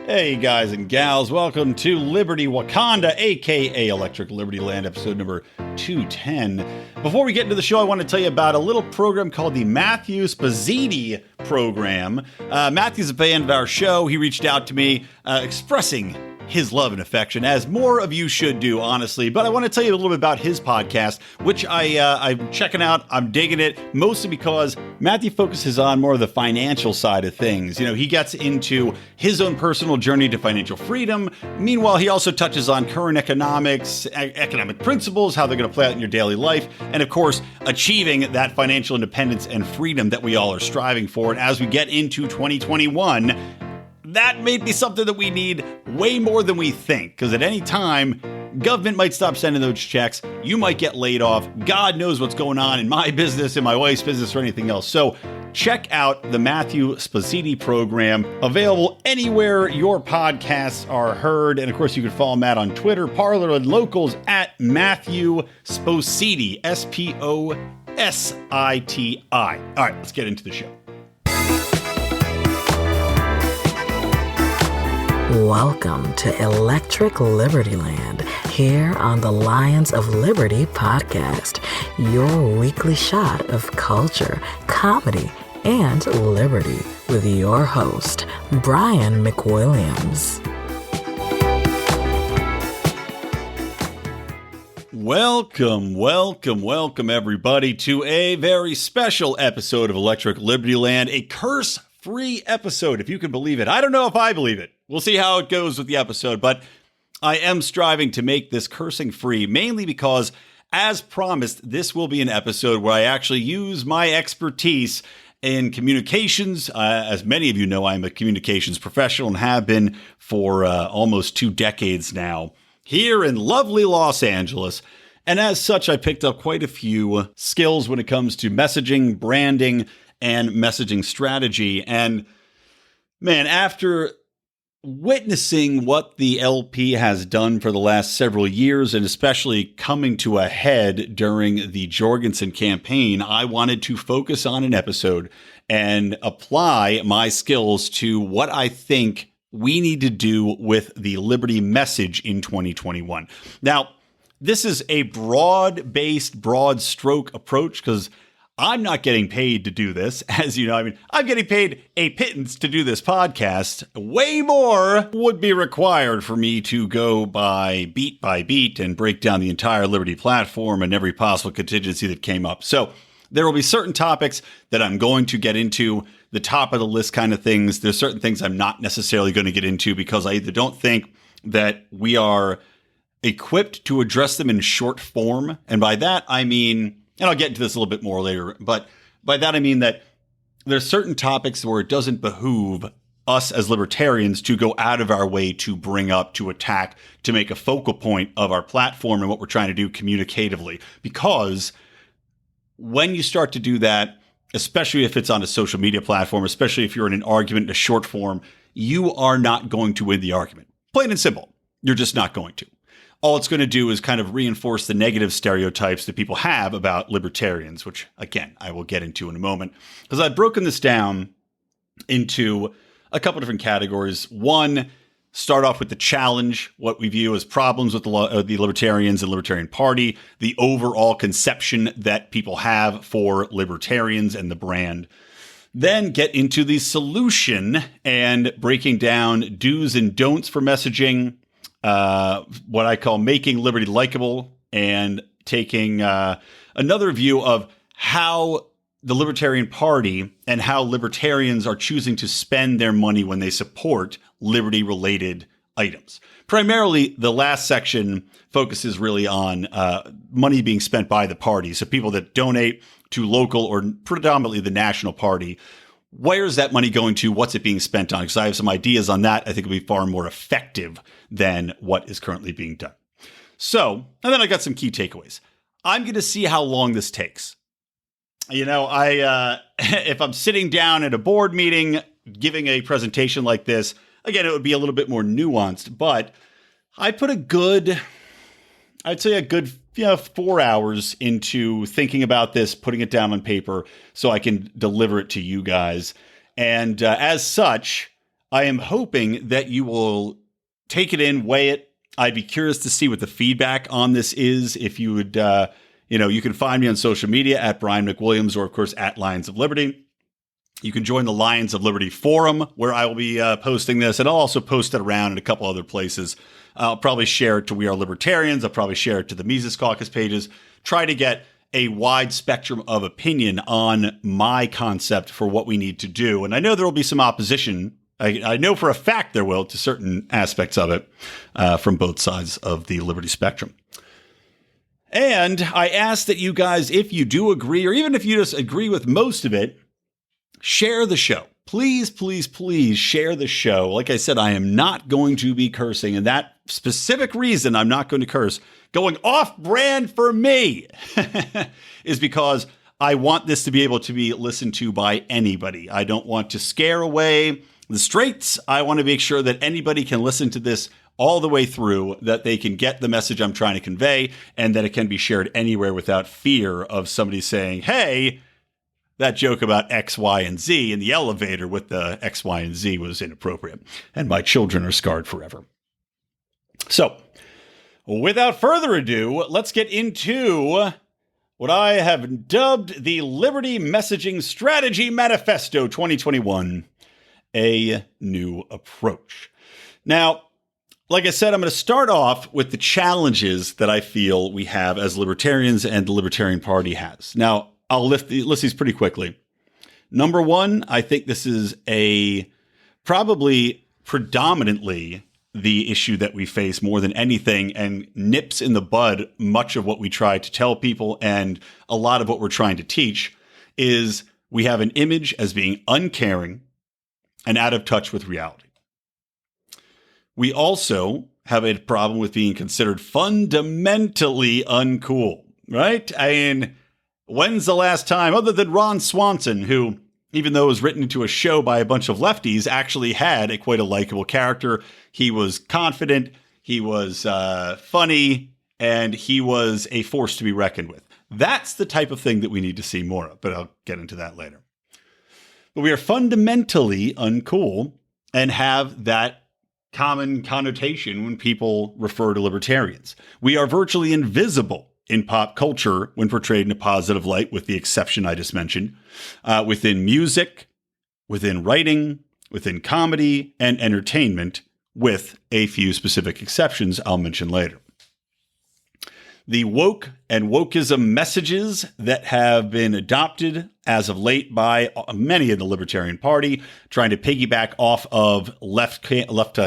Hey guys and gals, welcome to Liberty Wakanda, aka Electric Liberty Land, episode number 210. Before we get into the show, I want to tell you about a little program called the Matthew Spazzini program. Matthew's a fan of our show. He reached out to me expressing his love and affection, as more of you should do, honestly. But I want to tell you a little bit about his podcast, which I'm checking out. I'm digging it, mostly because Matthew focuses on more of the financial side of things. You know, he gets into his own personal journey to financial freedom. Meanwhile, he also touches on current economics, economic principles, how they're going to play out in your daily life, and of course, achieving that financial independence and freedom that we all are striving for. And as we get into 2021, that may be something that we need way more than we think, because at any time, government might stop sending those checks. You might get laid off. God knows what's going on in my business, in my wife's business, or anything else. So check out the Matthew Spazzini program, available anywhere your podcasts are heard. And of course, you can follow Matt on Twitter, Parler, and Locals at Matthew Spositi, Spositi. All right, let's get into the show. Welcome to Electric Liberty Land, here on the Lions of Liberty podcast, your weekly shot of culture, comedy, and liberty with your host, Brian McWilliams. Welcome, everybody, to a very special episode of Electric Liberty Land, a curse-free episode, if you can believe it. I don't know if I believe it. We'll see how it goes with the episode, but I am striving to make this cursing free, mainly because, as promised, this will be an episode where I actually use my expertise in communications. As many of you know, I'm a communications professional and have been for almost 2 decades now here in lovely Los Angeles. And as such, I picked up quite a few skills when it comes to messaging, branding, and messaging strategy. And man, after witnessing what the LP has done for the last several years, and especially coming to a head during the Jorgensen campaign, I wanted to focus on an episode and apply my skills to what I think we need to do with the Liberty message in 2021. Now, this is a broad-based, broad stroke approach because I'm not getting paid to do this. As you know, I'm getting paid a pittance to do this podcast. Way more would be required for me to go by beat and break down the entire Liberty platform and every possible contingency that came up. So there will be certain topics that I'm going to get into, the top of the list kind of things. There's certain things I'm not necessarily going to get into because I either don't think that we are equipped to address them in short form. And by that, I mean, and I'll get into this a little bit more later, but by that I mean that there's certain topics where it doesn't behoove us as libertarians to go out of our way to bring up, to attack, to make a focal point of our platform and what we're trying to do communicatively. Because when you start to do that, especially if it's on a social media platform, especially if you're in an argument in a short form, you are not going to win the argument. Plain and simple. You're just not going to. All it's going to do is kind of reinforce the negative stereotypes that people have about libertarians, which, again, I will get into in a moment. Because I've broken this down into a couple different categories. One, start off with the challenge, what we view as problems with the libertarians and Libertarian Party, the overall conception that people have for libertarians and the brand. Then get into the solution and breaking down do's and don'ts for messaging, what I call making liberty likable, and taking another view of how the Libertarian Party and how libertarians are choosing to spend their money when they support liberty-related items. Primarily, the last section focuses really on money being spent by the party. So people that donate to local or predominantly the national party, where's that money going to? What's it being spent on? Because I have some ideas on that. I think it'll be far more effective than what is currently being done. So, and then I got some key takeaways. I'm going to see how long this takes. You know, if I'm sitting down at a board meeting, giving a presentation like this, again, it would be a little bit more nuanced, but I put a good 4 hours into thinking about this, putting it down on paper so I can deliver it to you guys. And as such, I am hoping that you will take it in, weigh it. I'd be curious to see what the feedback on this is. If you would, you can find me on social media at Brian McWilliams or, of course, at Lions of Liberty. You can join the Lions of Liberty forum where I will be posting this, and I'll also post it around in a couple other places. I'll probably share it to We Are Libertarians. I'll probably share it to the Mises Caucus pages. Try to get a wide spectrum of opinion on my concept for what we need to do. And I know there will be some opposition. I know for a fact there will to certain aspects of it from both sides of the liberty spectrum. And I ask that you guys, if you do agree, or even if you just agree with most of it, share the show. Please, please, please share the show. Like I said, I am not going to be cursing. And that specific reason I'm not going to curse, going off brand for me, is because I want this to be able to be listened to by anybody. I don't want to scare away the straights. I want to make sure that anybody can listen to this all the way through, that they can get the message I'm trying to convey, and that it can be shared anywhere without fear of somebody saying, hey, that joke about X, Y, and Z in the elevator with the X, Y, and Z was inappropriate, and my children are scarred forever. So, without further ado, let's get into what I have dubbed the Liberty Messaging Strategy Manifesto 2021, a new approach. Now, like I said, I'm going to start off with the challenges that I feel we have as libertarians and the Libertarian Party has. Now, I'll list these pretty quickly. Number one, I think this is probably predominantly the issue that we face more than anything, and nips in the bud much of what we try to tell people and a lot of what we're trying to teach, is we have an image as being uncaring and out of touch with reality. We also have a problem with being considered fundamentally uncool, right? I mean, when's the last time, other than Ron Swanson, who, even though it was written into a show by a bunch of lefties, actually had quite a likable character. He was confident, he was funny, and he was a force to be reckoned with. That's the type of thing that we need to see more of, but I'll get into that later. But we are fundamentally uncool and have that common connotation when people refer to libertarians. We are virtually invisible in pop culture when portrayed in a positive light, with the exception I just mentioned, within music, within writing, within comedy and entertainment, with a few specific exceptions I'll mention later. The woke and wokeism messages that have been adopted as of late by many in the Libertarian Party, trying to piggyback off of left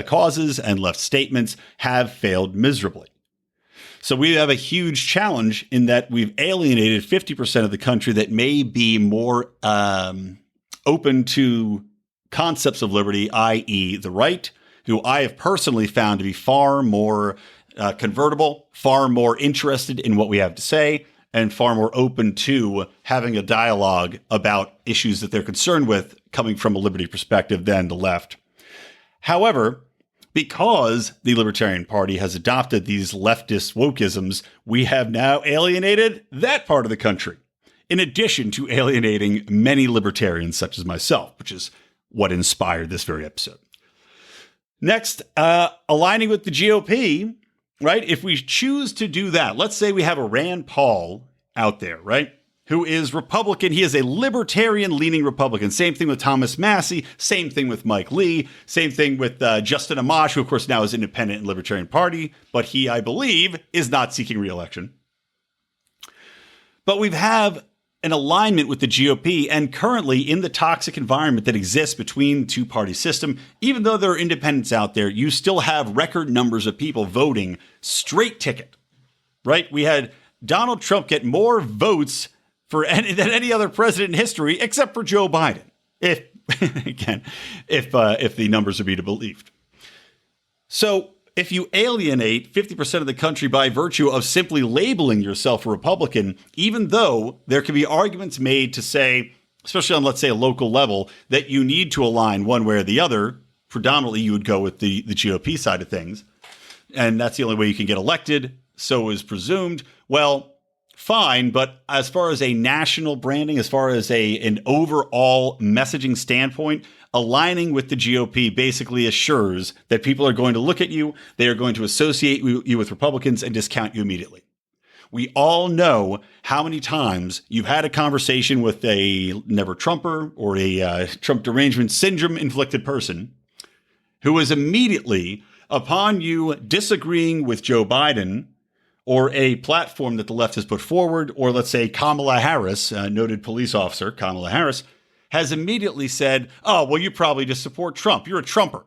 causes and left statements, have failed miserably. So we have a huge challenge in that we've alienated 50% of the country that may be more open to concepts of liberty, i.e. the right, who I have personally found to be far more convertible, far more interested in what we have to say, and far more open to having a dialogue about issues that they're concerned with coming from a liberty perspective than the left. However, because the Libertarian Party has adopted these leftist wokeisms, we have now alienated that part of the country, in addition to alienating many libertarians such as myself, which is what inspired this very episode. Next, aligning with the GOP, right? If we choose to do that, let's say we have a Rand Paul out there, right? Who is Republican. He is a libertarian-leaning Republican. Same thing with Thomas Massie. Same thing with Mike Lee. Same thing with Justin Amash, who, of course, now is independent in the Libertarian Party. But he, I believe, is not seeking re-election. But we have an alignment with the GOP, and currently in the toxic environment that exists between the two-party system, even though there are independents out there, you still have record numbers of people voting straight ticket, right? We had Donald Trump get more votes than any other president in history, except for Joe Biden, if the numbers are to be believed. So if you alienate 50% of the country by virtue of simply labeling yourself a Republican, even though there can be arguments made to say, especially on, let's say, a local level, that you need to align one way or the other, predominantly you would go with the GOP side of things, and that's the only way you can get elected, so is presumed. Well, fine. But as far as a national branding, as far as an overall messaging standpoint, aligning with the GOP basically assures that people are going to look at you, they are going to associate you with Republicans and discount you immediately. We all know how many times you've had a conversation with a never Trumper or a Trump derangement syndrome inflicted person who is immediately, upon you disagreeing with Joe Biden or a platform that the left has put forward, or let's say Kamala Harris, noted police officer Kamala Harris, has immediately said, oh, well, you probably just support Trump. You're a Trumper.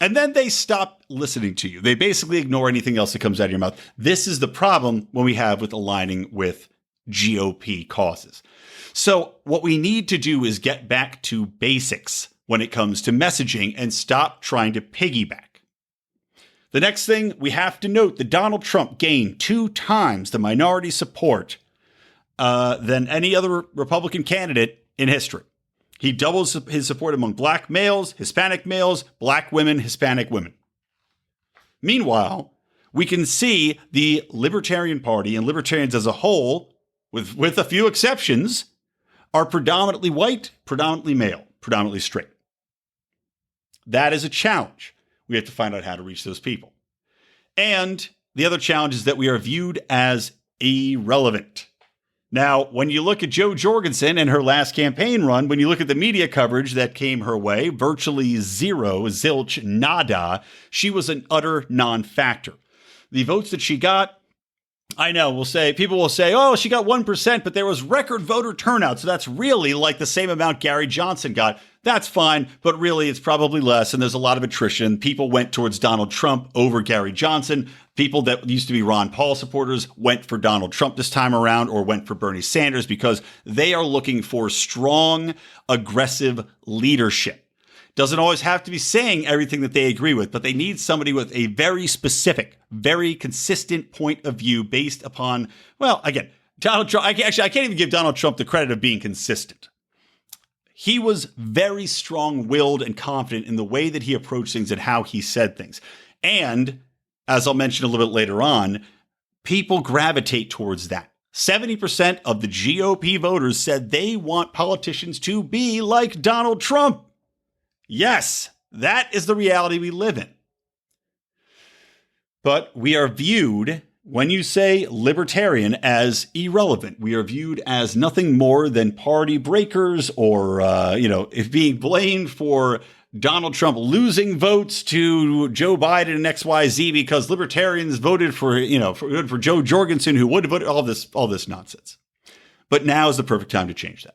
And then they stop listening to you. They basically ignore anything else that comes out of your mouth. This is the problem when we have with aligning with GOP causes. So what we need to do is get back to basics when it comes to messaging and stop trying to piggyback. The next thing, we have to note that Donald Trump gained 2 times the minority support than any other Republican candidate in history. He doubles his support among black males, Hispanic males, black women, Hispanic women. Meanwhile, we can see the Libertarian Party and libertarians as a whole, with a few exceptions, are predominantly white, predominantly male, predominantly straight. That is a challenge. We have to find out how to reach those people. And the other challenge is that we are viewed as irrelevant. Now, when you look at Jo Jorgensen and her last campaign run, when you look at the media coverage that came her way, virtually zero, zilch, nada, she was an utter non-factor. The votes that she got, I know, people will say, oh, she got 1%, but there was record voter turnout. So that's really like the same amount Gary Johnson got. That's fine, but really it's probably less. And there's a lot of attrition. People went towards Donald Trump over Gary Johnson. People that used to be Ron Paul supporters went for Donald Trump this time around or went for Bernie Sanders because they are looking for strong, aggressive leadership. Doesn't always have to be saying everything that they agree with, but they need somebody with a very specific, very consistent point of view based upon, well, again, Donald Trump. I can't even give Donald Trump the credit of being consistent. He was very strong-willed and confident in the way that he approached things and how he said things. And as I'll mention a little bit later on, people gravitate towards that. 70% of the GOP voters said they want politicians to be like Donald Trump. Yes, that is the reality we live in. But we are viewed, when you say libertarian, as irrelevant. We are viewed as nothing more than party breakers or, if being blamed for Donald Trump losing votes to Joe Biden and XYZ because libertarians voted for Jo Jorgensen, who would have voted all this nonsense. But now is the perfect time to change that.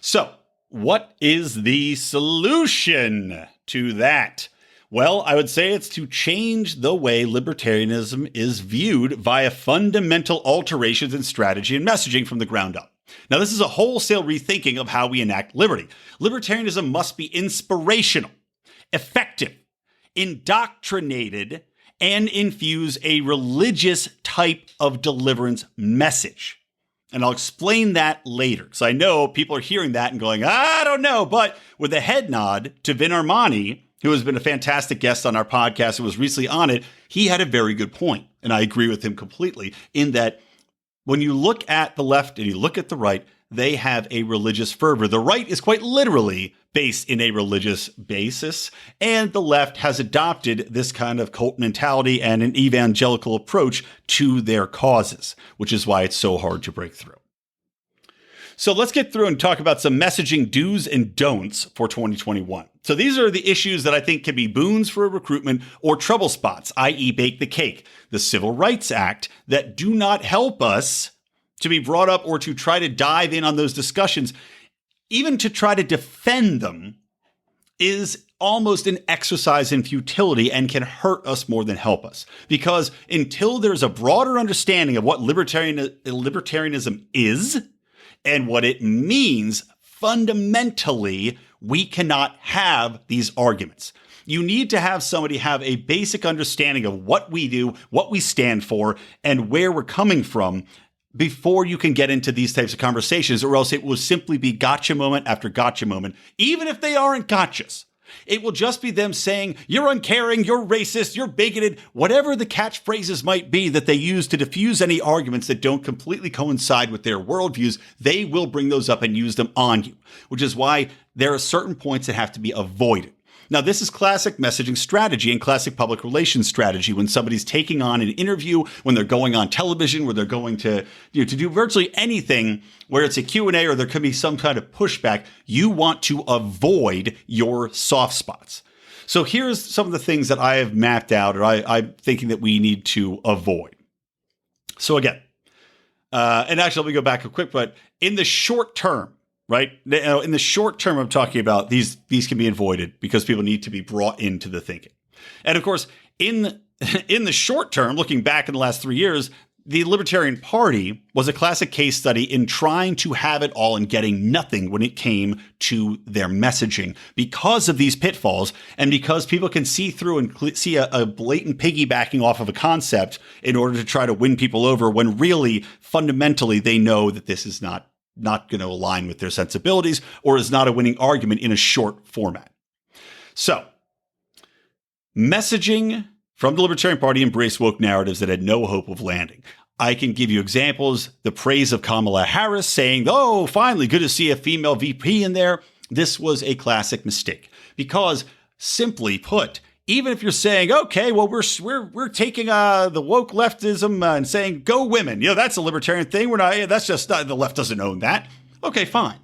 So, what is the solution to that? Well, I would say it's to change the way libertarianism is viewed via fundamental alterations in strategy and messaging from the ground up. Now, this is a wholesale rethinking of how we enact liberty. Libertarianism must be inspirational, effective, indoctrinated, and infuse a religious type of deliverance message. And I'll explain that later, because I know people are hearing that and going, I don't know. But with a head nod to Vin Armani, who has been a fantastic guest on our podcast and was recently on it, he had a very good point. And I agree with him completely in that when you look at the left and you look at the right, they have a religious fervor. The right is quite literally based in a religious basis, and the left has adopted this kind of cult mentality and an evangelical approach to their causes, which is why it's so hard to break through. So let's get through and talk about some messaging do's and don'ts for 2021. So these are the issues that I think can be boons for a recruitment or trouble spots, i.e. bake the cake, the Civil Rights Act, that do not help us to be brought up or to try to dive in on those discussions. Even to try to defend them is almost an exercise in futility and can hurt us more than help us. Because until there's a broader understanding of what libertarianism is and what it means, fundamentally, we cannot have these arguments. You need to have somebody have a basic understanding of what we do, what we stand for, and where we're coming from before you can get into these types of conversations, or else it will simply be gotcha moment after gotcha moment, even if they aren't gotchas. It will just be them saying, you're uncaring, you're racist, you're bigoted, whatever the catchphrases might be that they use to diffuse any arguments that don't completely coincide with their worldviews. They will bring those up and use them on you, which is why there are certain points that have to be avoided. Now, this is classic messaging strategy and classic public relations strategy when somebody's taking on an interview, when they're going on television, where they're going to do virtually anything where it's a Q&A or there could be some kind of pushback. You want to avoid your soft spots. So here's some of the things that I have mapped out or I'm thinking that we need to avoid. So again, and actually let me go back a quick, but in the short term, right? In the short term, I'm talking about these can be avoided because people need to be brought into the thinking. And of course, in the short term, looking back in the last 3 years, the Libertarian Party was a classic case study in trying to have it all and getting nothing when it came to their messaging because of these pitfalls and because people can see through and see a blatant piggybacking off of a concept in order to try to win people over when really, fundamentally, they know that this is not going to align with their sensibilities or is not a winning argument in a short format. So, messaging from the Libertarian Party embraced woke narratives that had no hope of landing. I can give you examples. The praise of Kamala Harris saying, oh, finally, good to see a female VP in there. This was a classic mistake because, simply put, even if you're saying, okay, well, we're taking the woke leftism and saying, go women. That's a libertarian thing. That's just not, the left doesn't own that. Okay, fine.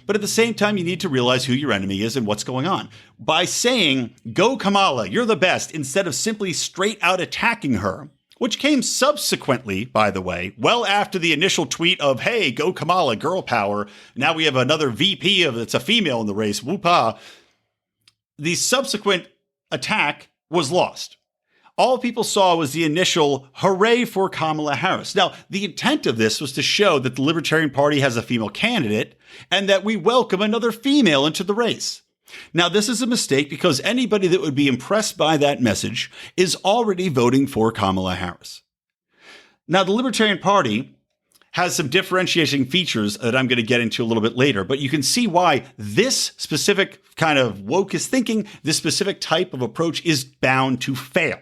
But at the same time, you need to realize who your enemy is and what's going on. By saying, go Kamala, you're the best, instead of simply straight out attacking her, which came subsequently, by the way, well after the initial tweet of, hey, go Kamala, girl power. Now we have another VP that's a female in the race. Whoop-ah. The subsequent attack was lost. All people saw was the initial hooray for Kamala Harris. Now, the intent of this was to show that the Libertarian Party has a female candidate and that we welcome another female into the race. Now, this is a mistake because anybody that would be impressed by that message is already voting for Kamala Harris. Now, the Libertarian Party has some differentiating features that I'm going to get into a little bit later, but you can see why this specific kind of wokeist thinking, this specific type of approach is bound to fail.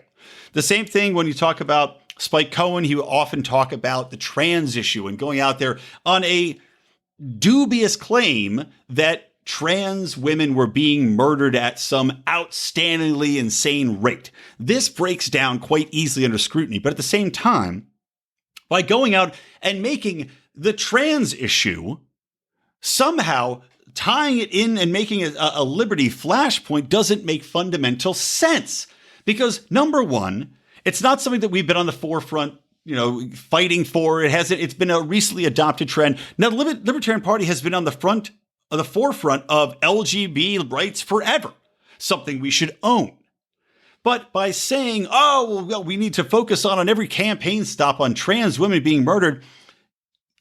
The same thing when you talk about Spike Cohen, he would often talk about the trans issue and going out there on a dubious claim that trans women were being murdered at some outstandingly insane rate. This breaks down quite easily under scrutiny, but at the same time, by going out and making the trans issue somehow tying it in and making it a liberty flashpoint doesn't make fundamental sense. Because number one, it's not something that we've been on the forefront, fighting for. It's been a recently adopted trend. Now, the Libertarian Party has been on the forefront of LGBT rights forever, something we should own. But by saying, oh, well, we need to focus on every campaign stop on trans women being murdered,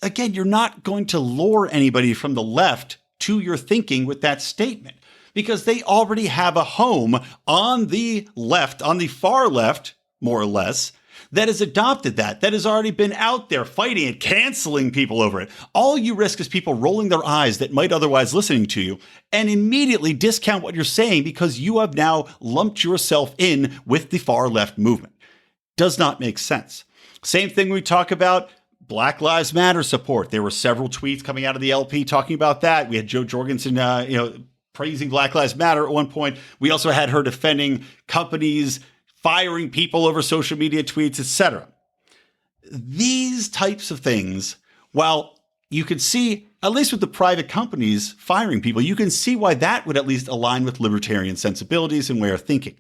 again, you're not going to lure anybody from the left to your thinking with that statement because they already have a home on the left, on the far left, more or less, that has adopted that has already been out there fighting and canceling people over it. All you risk is people rolling their eyes that might otherwise listening to you and immediately discount what you're saying because you have now lumped yourself in with the far left movement. Does not make sense. Same thing we talk about Black Lives Matter support. There were several tweets coming out of the LP talking about that. We had Joe Jorgensen, praising Black Lives Matter at one point. We also had her defending companies firing people over social media tweets, etc. These types of things, while you can see, at least with the private companies firing people, you can see why that would at least align with libertarian sensibilities and way of thinking.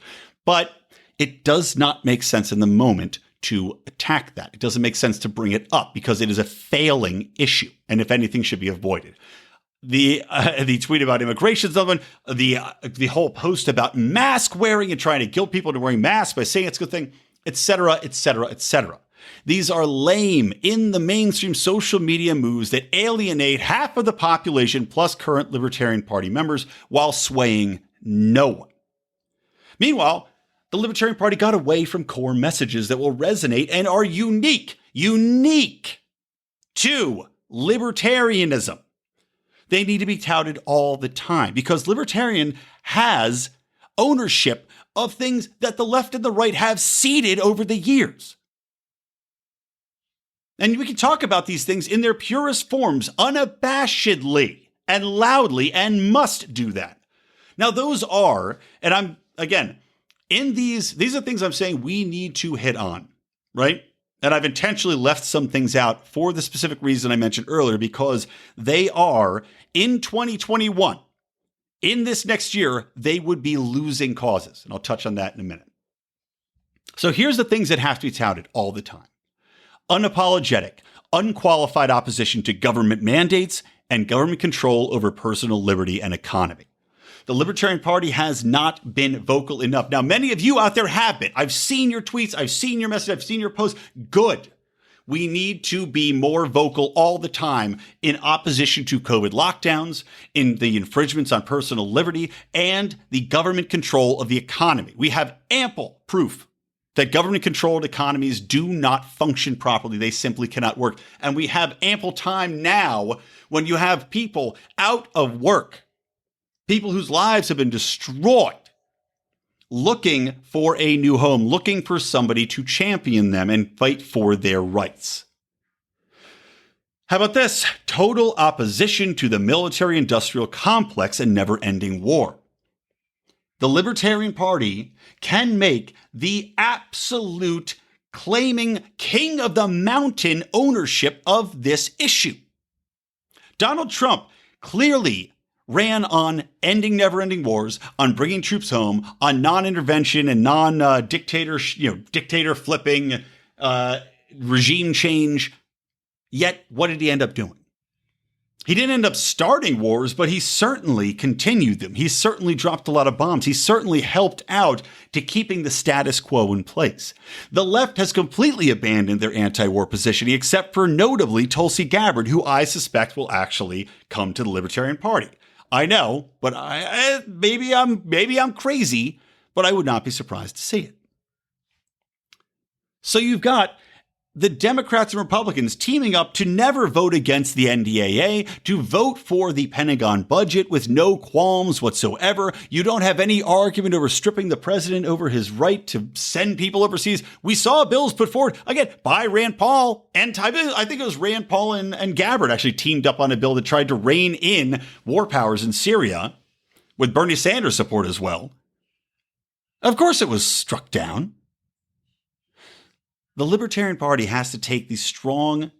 But it does not make sense in the moment to attack that. It doesn't make sense to bring it up because it is a failing issue, and if anything, should be avoided. The tweet about immigration, the whole post about mask wearing and trying to guilt people into wearing masks by saying it's a good thing, etc., etc., etc. These are lame in the mainstream social media moves that alienate half of the population plus current Libertarian Party members while swaying no one. Meanwhile, the Libertarian Party got away from core messages that will resonate and are unique to libertarianism. They need to be touted all the time because libertarian has ownership of things that the left and the right have ceded over the years. And we can talk about these things in their purest forms unabashedly and loudly, and must do that. Now, those are, and I'm, again, in these are things I'm saying we need to hit on, right? And I've intentionally left some things out for the specific reason I mentioned earlier, because they are, in 2021, in this next year, they would be losing causes. And I'll touch on that in a minute. So here's the things that have to be touted all the time. Unapologetic, unqualified opposition to government mandates and government control over personal liberty and economy. The Libertarian Party has not been vocal enough. Now, many of you out there have been. I've seen your tweets. I've seen your message. I've seen your posts. Good. We need to be more vocal all the time in opposition to COVID lockdowns, in the infringements on personal liberty, and the government control of the economy. We have ample proof that government-controlled economies do not function properly. They simply cannot work. And we have ample time now when you have people out of work, people whose lives have been destroyed, looking for a new home, looking for somebody to champion them and fight for their rights. How about this? Total opposition to the military-industrial complex and never-ending war. The Libertarian Party can make the absolute claiming king of the mountain ownership of this issue. Donald Trump clearly ran on ending never-ending wars, on bringing troops home, on non-intervention and non-dictator, dictator flipping, regime change. Yet, what did he end up doing? He didn't end up starting wars, but he certainly continued them. He certainly dropped a lot of bombs. He certainly helped out to keeping the status quo in place. The left has completely abandoned their anti-war positioning, except for notably Tulsi Gabbard, who I suspect will actually come to the Libertarian Party. I know, but maybe I'm crazy, but I would not be surprised to see it. So you've got the Democrats and Republicans teaming up to never vote against the NDAA, to vote for the Pentagon budget with no qualms whatsoever. You don't have any argument over stripping the president over his right to send people overseas. We saw bills put forward, again, by Rand Paul and I think it was Rand Paul and Gabbard actually teamed up on a bill that tried to rein in war powers in Syria, with Bernie Sanders support as well. Of course it was struck down. The Libertarian Party has to take the strong,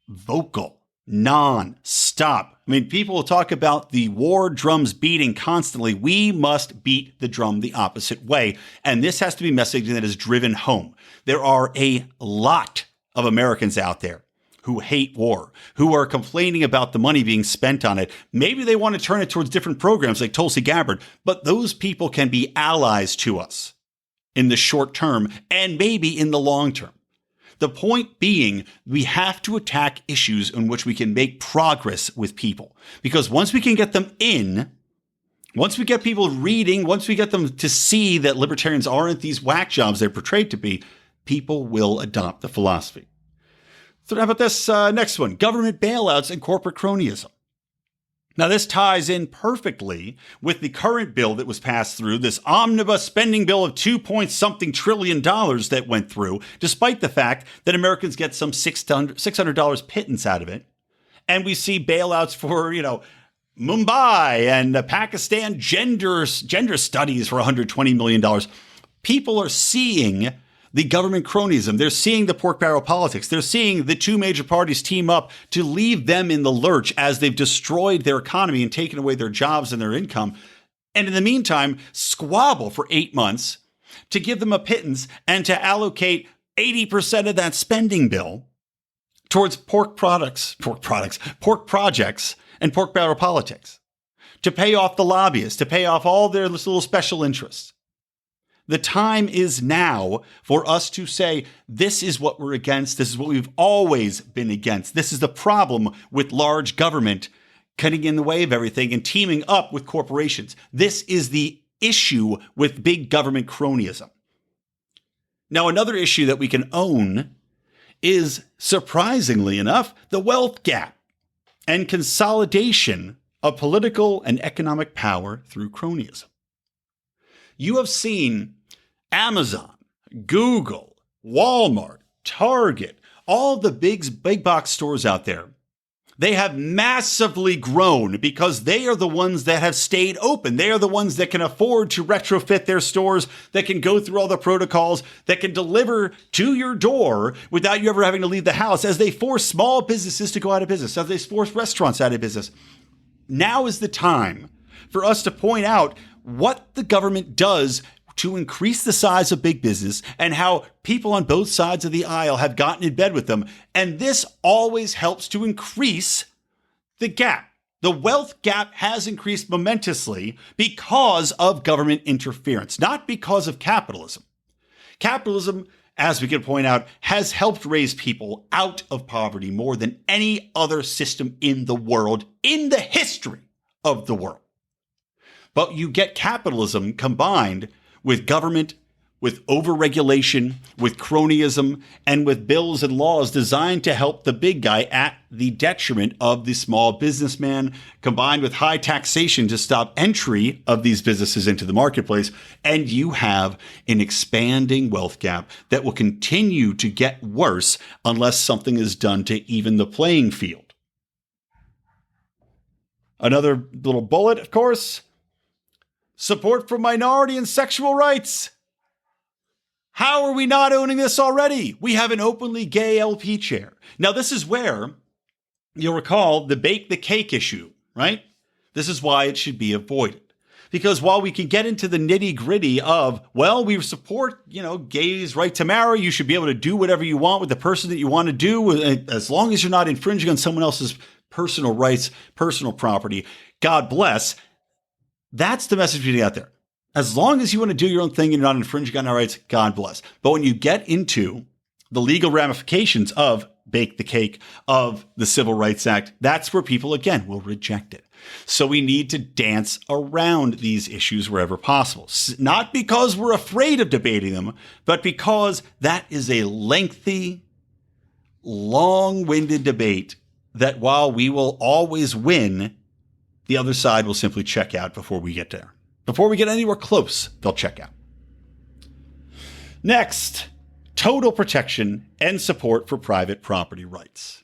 vocal, non-stop. I mean, people will talk about the war drums beating constantly. We must beat the drum the opposite way. And this has to be messaging that is driven home. There are a lot of Americans out there who hate war, who are complaining about the money being spent on it. Maybe they want to turn it towards different programs like Tulsi Gabbard, but those people can be allies to us in the short term and maybe in the long term. The point being, we have to attack issues in which we can make progress with people. Because once we can get them in, once we get people reading, once we get them to see that libertarians aren't these whack jobs they're portrayed to be, people will adopt the philosophy. So how about this next one? Government bailouts and corporate cronyism. Now, this ties in perfectly with the current bill that was passed through, this omnibus spending bill of $2-point-something trillion that went through, despite the fact that Americans get some $600 pittance out of it. And we see bailouts for, Mumbai and Pakistan gender studies for $120 million. People are seeing the government cronyism. They're seeing the pork barrel politics. They're seeing the two major parties team up to leave them in the lurch as they've destroyed their economy and taken away their jobs and their income. And in the meantime, squabble for 8 months to give them a pittance and to allocate 80% of that spending bill towards pork projects, and pork barrel politics, to pay off the lobbyists, to pay off all their little special interests. The time is now for us to say, this is what we're against. This is what we've always been against. This is the problem with large government cutting in the way of everything and teaming up with corporations. This is the issue with big government cronyism. Now, another issue that we can own is, surprisingly enough, the wealth gap and consolidation of political and economic power through cronyism. You have seen Amazon, Google, Walmart, Target, all the big box stores out there. They have massively grown because they are the ones that have stayed open. They are the ones that can afford to retrofit their stores, that can go through all the protocols, that can deliver to your door without you ever having to leave the house, as they force small businesses to go out of business, as they force restaurants out of business. Now is the time for us to point out what the government does to increase the size of big business and how people on both sides of the aisle have gotten in bed with them. And this always helps to increase the gap. The wealth gap has increased momentously because of government interference, not because of capitalism. Capitalism, as we can point out, has helped raise people out of poverty more than any other system in the world, in the history of the world. But you get capitalism combined with government, with overregulation, with cronyism, and with bills and laws designed to help the big guy at the detriment of the small businessman, combined with high taxation to stop entry of these businesses into the marketplace. And you have an expanding wealth gap that will continue to get worse unless something is done to even the playing field. Another little bullet, of course. Support for minority and sexual rights. How are we not owning this already? We have an openly gay LP chair. Now, this is where you'll recall the bake the cake issue, right? This is why it should be avoided. Because while we can get into the nitty gritty of, well, we support, gays' right to marry. You should be able to do whatever you want with the person that you want to do, as long as you're not infringing on someone else's personal rights, personal property. God bless. That's the message we get out there. As long as you want to do your own thing and you're not infringing on our rights, God bless. But when you get into the legal ramifications of bake the cake, of the Civil Rights Act, that's where people, again, will reject it. So we need to dance around these issues wherever possible. Not because we're afraid of debating them, but because that is a lengthy, long-winded debate that while we will always win, the other side will simply check out before we get there. Before we get anywhere close, they'll check out. Next, total protection and support for private property rights.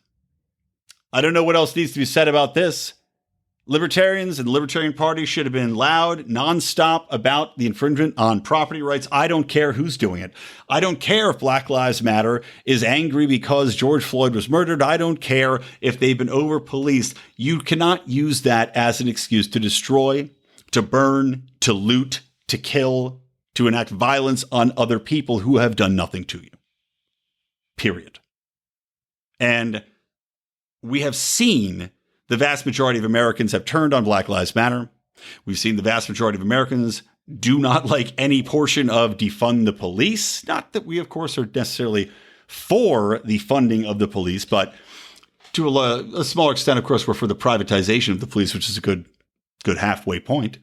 I don't know what else needs to be said about this. Libertarians and the Libertarian Party should have been loud, nonstop about the infringement on property rights. I don't care who's doing it. I don't care if Black Lives Matter is angry because George Floyd was murdered. I don't care if they've been over-policed. You cannot use that as an excuse to destroy, to burn, to loot, to kill, to enact violence on other people who have done nothing to you. Period. And we have seen the vast majority of Americans have turned on Black Lives Matter. We've seen the vast majority of Americans do not like any portion of defund the police. Not that we, of course, are necessarily for the funding of the police, but to a smaller extent, of course, we're for the privatization of the police, which is a good halfway point.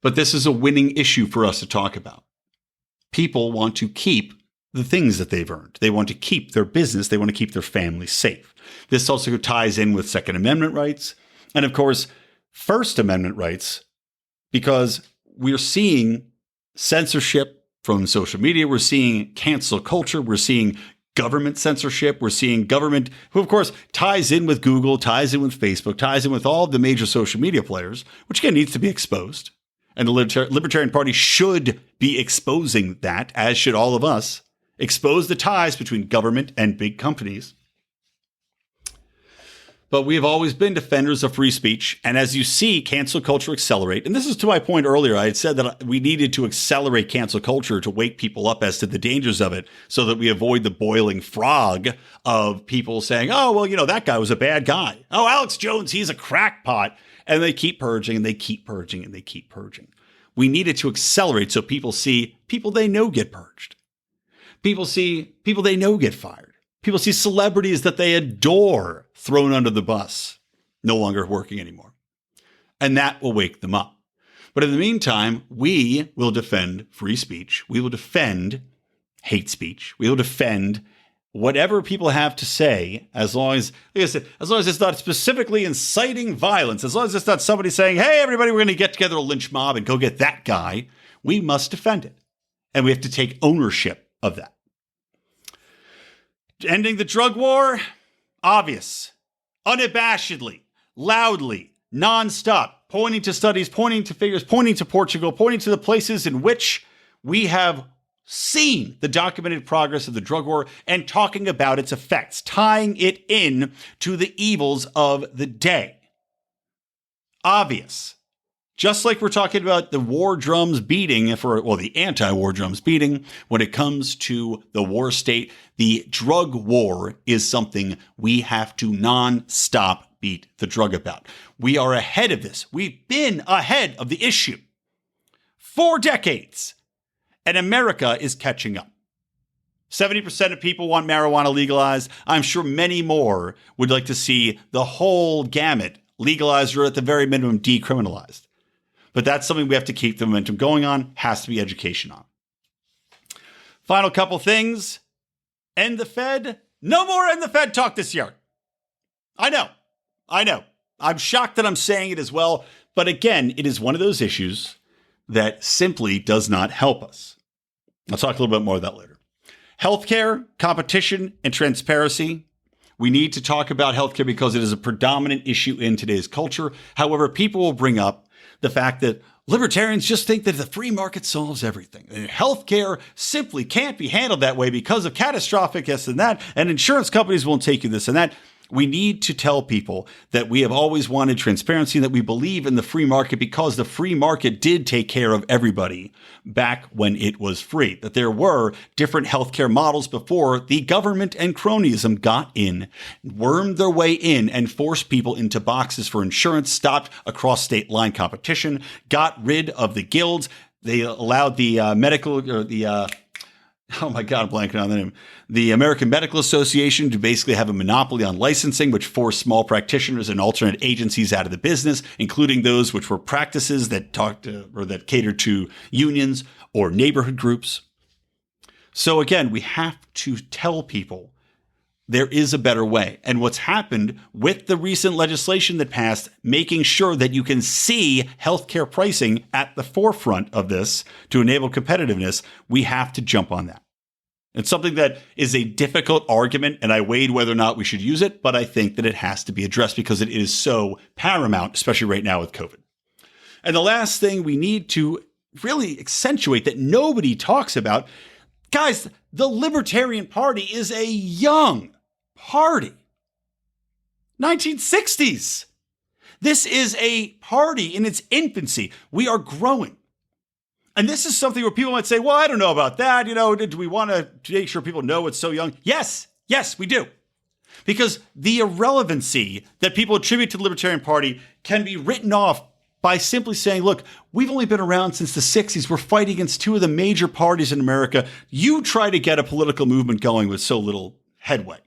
But this is a winning issue for us to talk about. People want to keep the things that they've earned. They want to keep their business. They want to keep their family safe. This also ties in with Second Amendment rights and, of course, First Amendment rights, because we're seeing censorship from social media. We're seeing cancel culture. We're seeing government censorship. We're seeing government, who, of course, ties in with Google, ties in with Facebook, ties in with all of the major social media players, which, again, needs to be exposed. And the Libertarian Party should be exposing that, as should all of us. Expose the ties between government and big companies. But we have always been defenders of free speech. And as you see cancel culture accelerate, and this is to my point earlier, I had said that we needed to accelerate cancel culture to wake people up as to the dangers of it so that we avoid the boiling frog of people saying, oh, well, that guy was a bad guy. Oh, Alex Jones, he's a crackpot. And they keep purging and they keep purging and they keep purging. We needed to accelerate so people see people they know get purged. People see people they know get fired. People see celebrities that they adore thrown under the bus, no longer working anymore. And that will wake them up. But in the meantime, we will defend free speech. We will defend hate speech. We will defend whatever people have to say, as long as, like I said, as long as it's not specifically inciting violence, as long as it's not somebody saying, hey, everybody, we're going to get together a lynch mob and go get that guy, we must defend it. And we have to take ownership of that. Ending the drug war, obvious, unabashedly, loudly, nonstop, pointing to studies, pointing to figures, pointing to Portugal, pointing to the places in which we have seen the documented progress of the drug war and talking about its effects, tying it in to the evils of the day. Obvious. Just like we're talking about the war drums beating the anti-war drums beating, when it comes to the war state, the drug war is something we have to non-stop beat the drug about. We are ahead of this. We've been ahead of the issue for decades. And America is catching up. 70% of people want marijuana legalized. I'm sure many more would like to see the whole gamut legalized or at the very minimum decriminalized. But that's something we have to keep the momentum going on, has to be education on. Final couple things. End the Fed. No more end the Fed talk this year. I know. I'm shocked that I'm saying it as well. But again, it is one of those issues that simply does not help us. I'll talk a little bit more of that later. Healthcare, competition, and transparency. We need to talk about healthcare because it is a predominant issue in today's culture. However, people will bring up the fact that libertarians just think that the free market solves everything. And healthcare simply can't be handled that way because of catastrophic this and that, and insurance companies won't take you this and that. We need to tell people that we have always wanted transparency, that we believe in the free market because the free market did take care of everybody back when it was free, that there were different healthcare models before the government and cronyism got in, wormed their way in and forced people into boxes for insurance, stopped across state line competition, got rid of the guilds. They allowed the oh my God, I'm blanking on the name. The American Medical Association to basically have a monopoly on licensing, which forced small practitioners and alternate agencies out of the business, including those which were practices that that catered to unions or neighborhood groups. So again, we have to tell people there is a better way. And what's happened with the recent legislation that passed, making sure that you can see healthcare pricing at the forefront of this to enable competitiveness, we have to jump on that. It's something that is a difficult argument, and I weighed whether or not we should use it, but I think that it has to be addressed because it is so paramount, especially right now with COVID. And the last thing we need to really accentuate that nobody talks about, guys, the Libertarian Party is a young party. 1960s. This is a party in its infancy. We are growing. And this is something where people might say, well, I don't know about that. Do we want to make sure people know it's so young? Yes, we do. Because the irrelevancy that people attribute to the Libertarian Party can be written off by simply saying, look, we've only been around since the 60s. We're fighting against two of the major parties in America. You try to get a political movement going with so little headway.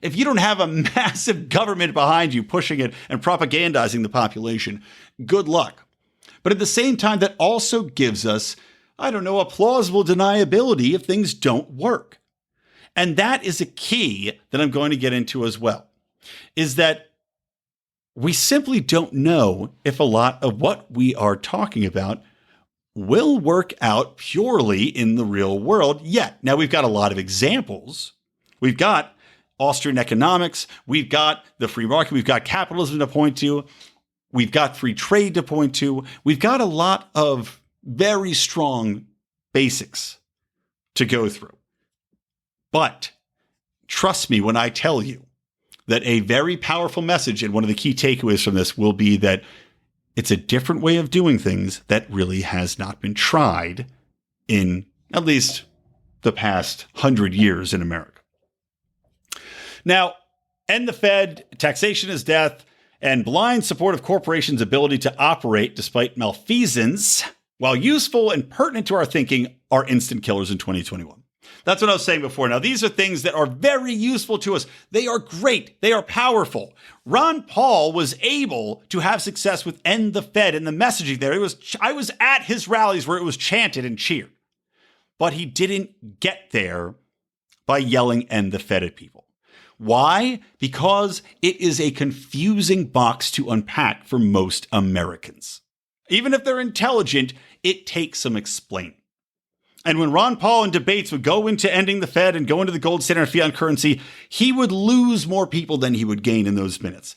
If you don't have a massive government behind you pushing it and propagandizing the population, good luck. But at the same time, that also gives us, a plausible deniability if things don't work. And that is a key that I'm going to get into as well, is that we simply don't know if a lot of what we are talking about will work out purely in the real world yet. Now, we've got a lot of examples. We've got Austrian economics. We've got the free market. We've got capitalism to point to. We've got free trade to point to. We've got a lot of very strong basics to go through. But trust me when I tell you that a very powerful message and one of the key takeaways from this will be that it's a different way of doing things that really has not been tried in at least the past 100 years in America. Now, end the Fed, taxation is death, and blind support of corporations' ability to operate despite malfeasance, while useful and pertinent to our thinking, are instant killers in 2021. That's what I was saying before. Now, these are things that are very useful to us. They are great. They are powerful. Ron Paul was able to have success with End the Fed and the messaging there. I was at his rallies where it was chanted and cheered. But he didn't get there by yelling "End the Fed" at people. Why? Because it is a confusing box to unpack for most Americans. Even if they're intelligent, it takes some explaining. And when Ron Paul in debates would go into ending the Fed and go into the gold standard fiat currency, he would lose more people than he would gain in those minutes.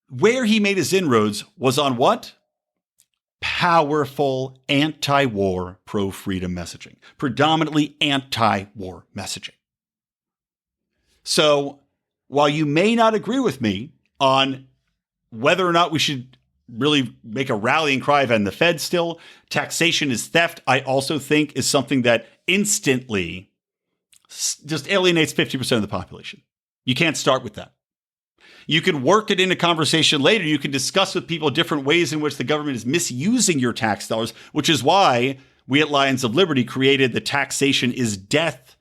Where he made his inroads was on what? Powerful anti-war, pro-freedom messaging. Predominantly anti-war messaging. So while you may not agree with me on whether or not we should really make a rallying cry of end the Fed still, taxation is theft, I also think is something that instantly just alienates 50% of the population. You can't start with that. You can work it into conversation later. You can discuss with people different ways in which the government is misusing your tax dollars, which is why we at Lions of Liberty created the Taxation is Death,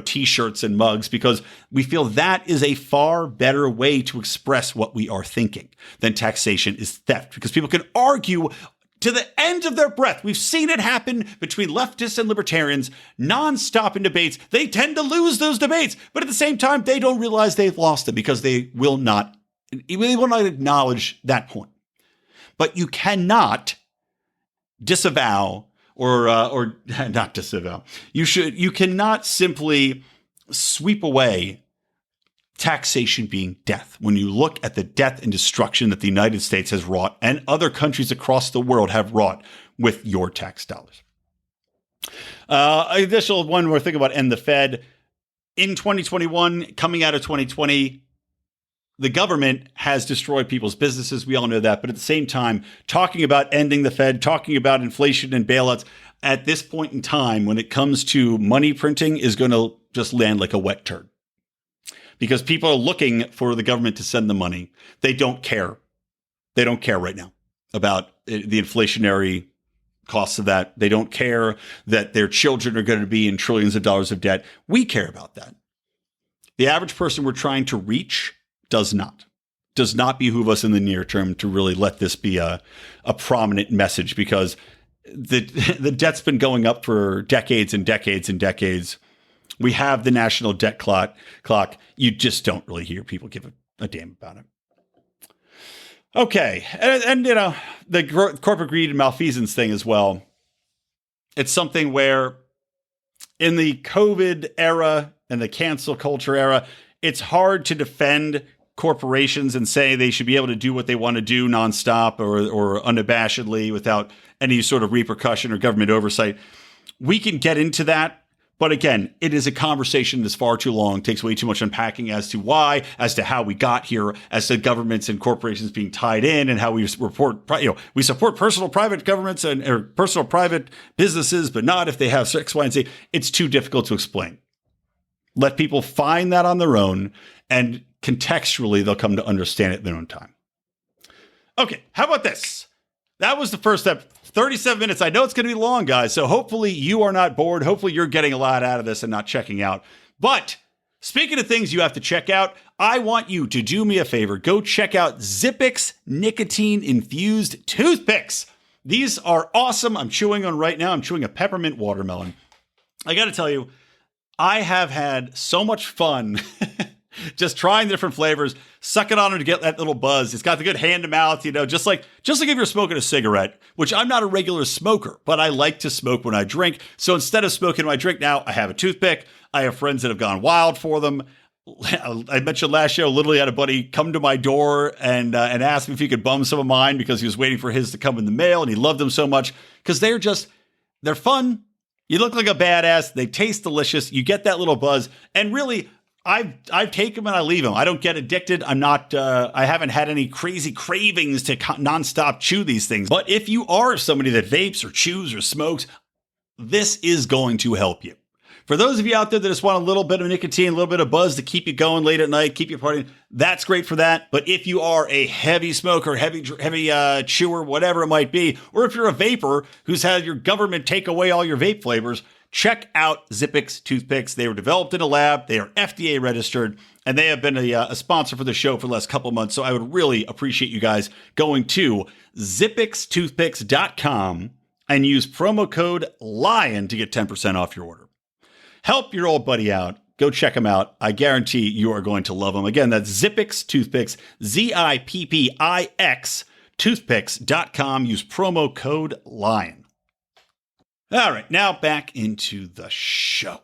t-shirts and mugs, because we feel that is a far better way to express what we are thinking than taxation is theft, because people can argue to the end of their breath. We've seen it happen between leftists and libertarians nonstop in debates. They tend to lose those debates, but at the same time, they don't realize they've lost them because they will not acknowledge that point. But you cannot disavow or not disavow. You cannot simply sweep away taxation being death when you look at the death and destruction that the United States has wrought and other countries across the world have wrought with your tax dollars. Additional one more thing about end the Fed. In 2021, coming out of 2020, the government has destroyed people's businesses. We all know that. But at the same time, talking about ending the Fed, talking about inflation and bailouts at this point in time, when it comes to money printing, is going to just land like a wet turd. Because people are looking for the government to send them money. They don't care. They don't care right now about the inflationary costs of that. They don't care that their children are going to be in trillions of dollars of debt. We care about that. The average person we're trying to reach does not behoove us in the near term to really let this be a prominent message, because the debt's been going up for decades and decades and decades. We have the national debt clock. You just don't really hear people give a damn about it. Okay. And the corporate greed and malfeasance thing as well. It's something where in the COVID era and the cancel culture era, it's hard to defend corporations and say they should be able to do what they want to do nonstop or unabashedly without any sort of repercussion or government oversight. We can get into that. But again, it is a conversation that's far too long, takes way too much unpacking as to why, as to how we got here, as to governments and corporations being tied in, and how we we support personal private governments or personal private businesses, but not if they have X, Y, and Z. It's too difficult to explain. Let people find that on their own, and contextually, they'll come to understand it in their own time. Okay, how about this? That was the first step. 37 minutes. I know it's going to be long, guys. So hopefully you are not bored. Hopefully you're getting a lot out of this and not checking out. But speaking of things you have to check out, I want you to do me a favor. Go check out Zippix nicotine-infused toothpicks. These are awesome. I'm chewing on right now. I'm chewing a peppermint watermelon. I got to tell you, I have had so much fun just trying the different flavors, sucking on them to get that little buzz. It's got the good hand to mouth, just like if you're smoking a cigarette, which I'm not a regular smoker, but I like to smoke when I drink. So instead of smoking when I drink now, I have a toothpick. I have friends that have gone wild for them. I mentioned last show, literally had a buddy come to my door and ask me if he could bum some of mine because he was waiting for his to come in the mail, and he loved them so much because they're fun. You look like a badass. They taste delicious. You get that little buzz, and really, I take them and I leave them. I don't get addicted. I'm not, I haven't had any crazy cravings to nonstop chew these things. But if you are somebody that vapes or chews or smokes, this is going to help you. For those of you out there that just want a little bit of nicotine, a little bit of buzz to keep you going late at night, keep you partying, that's great for that. But if you are a heavy smoker, heavy chewer, whatever it might be, or if you're a vapor who's had your government take away all your vape flavors, check out Zippix toothpicks. They were developed in a lab. They are FDA registered, and they have been a sponsor for the show for the last couple of months. So I would really appreciate you guys going to zippixtoothpicks.com and use promo code LION to get 10% off your order. Help your old buddy out. Go check them out. I guarantee you are going to love them. Again, that's Zippix Toothpicks, Zippix toothpicks.com. Use promo code LION. All right, now back into the show.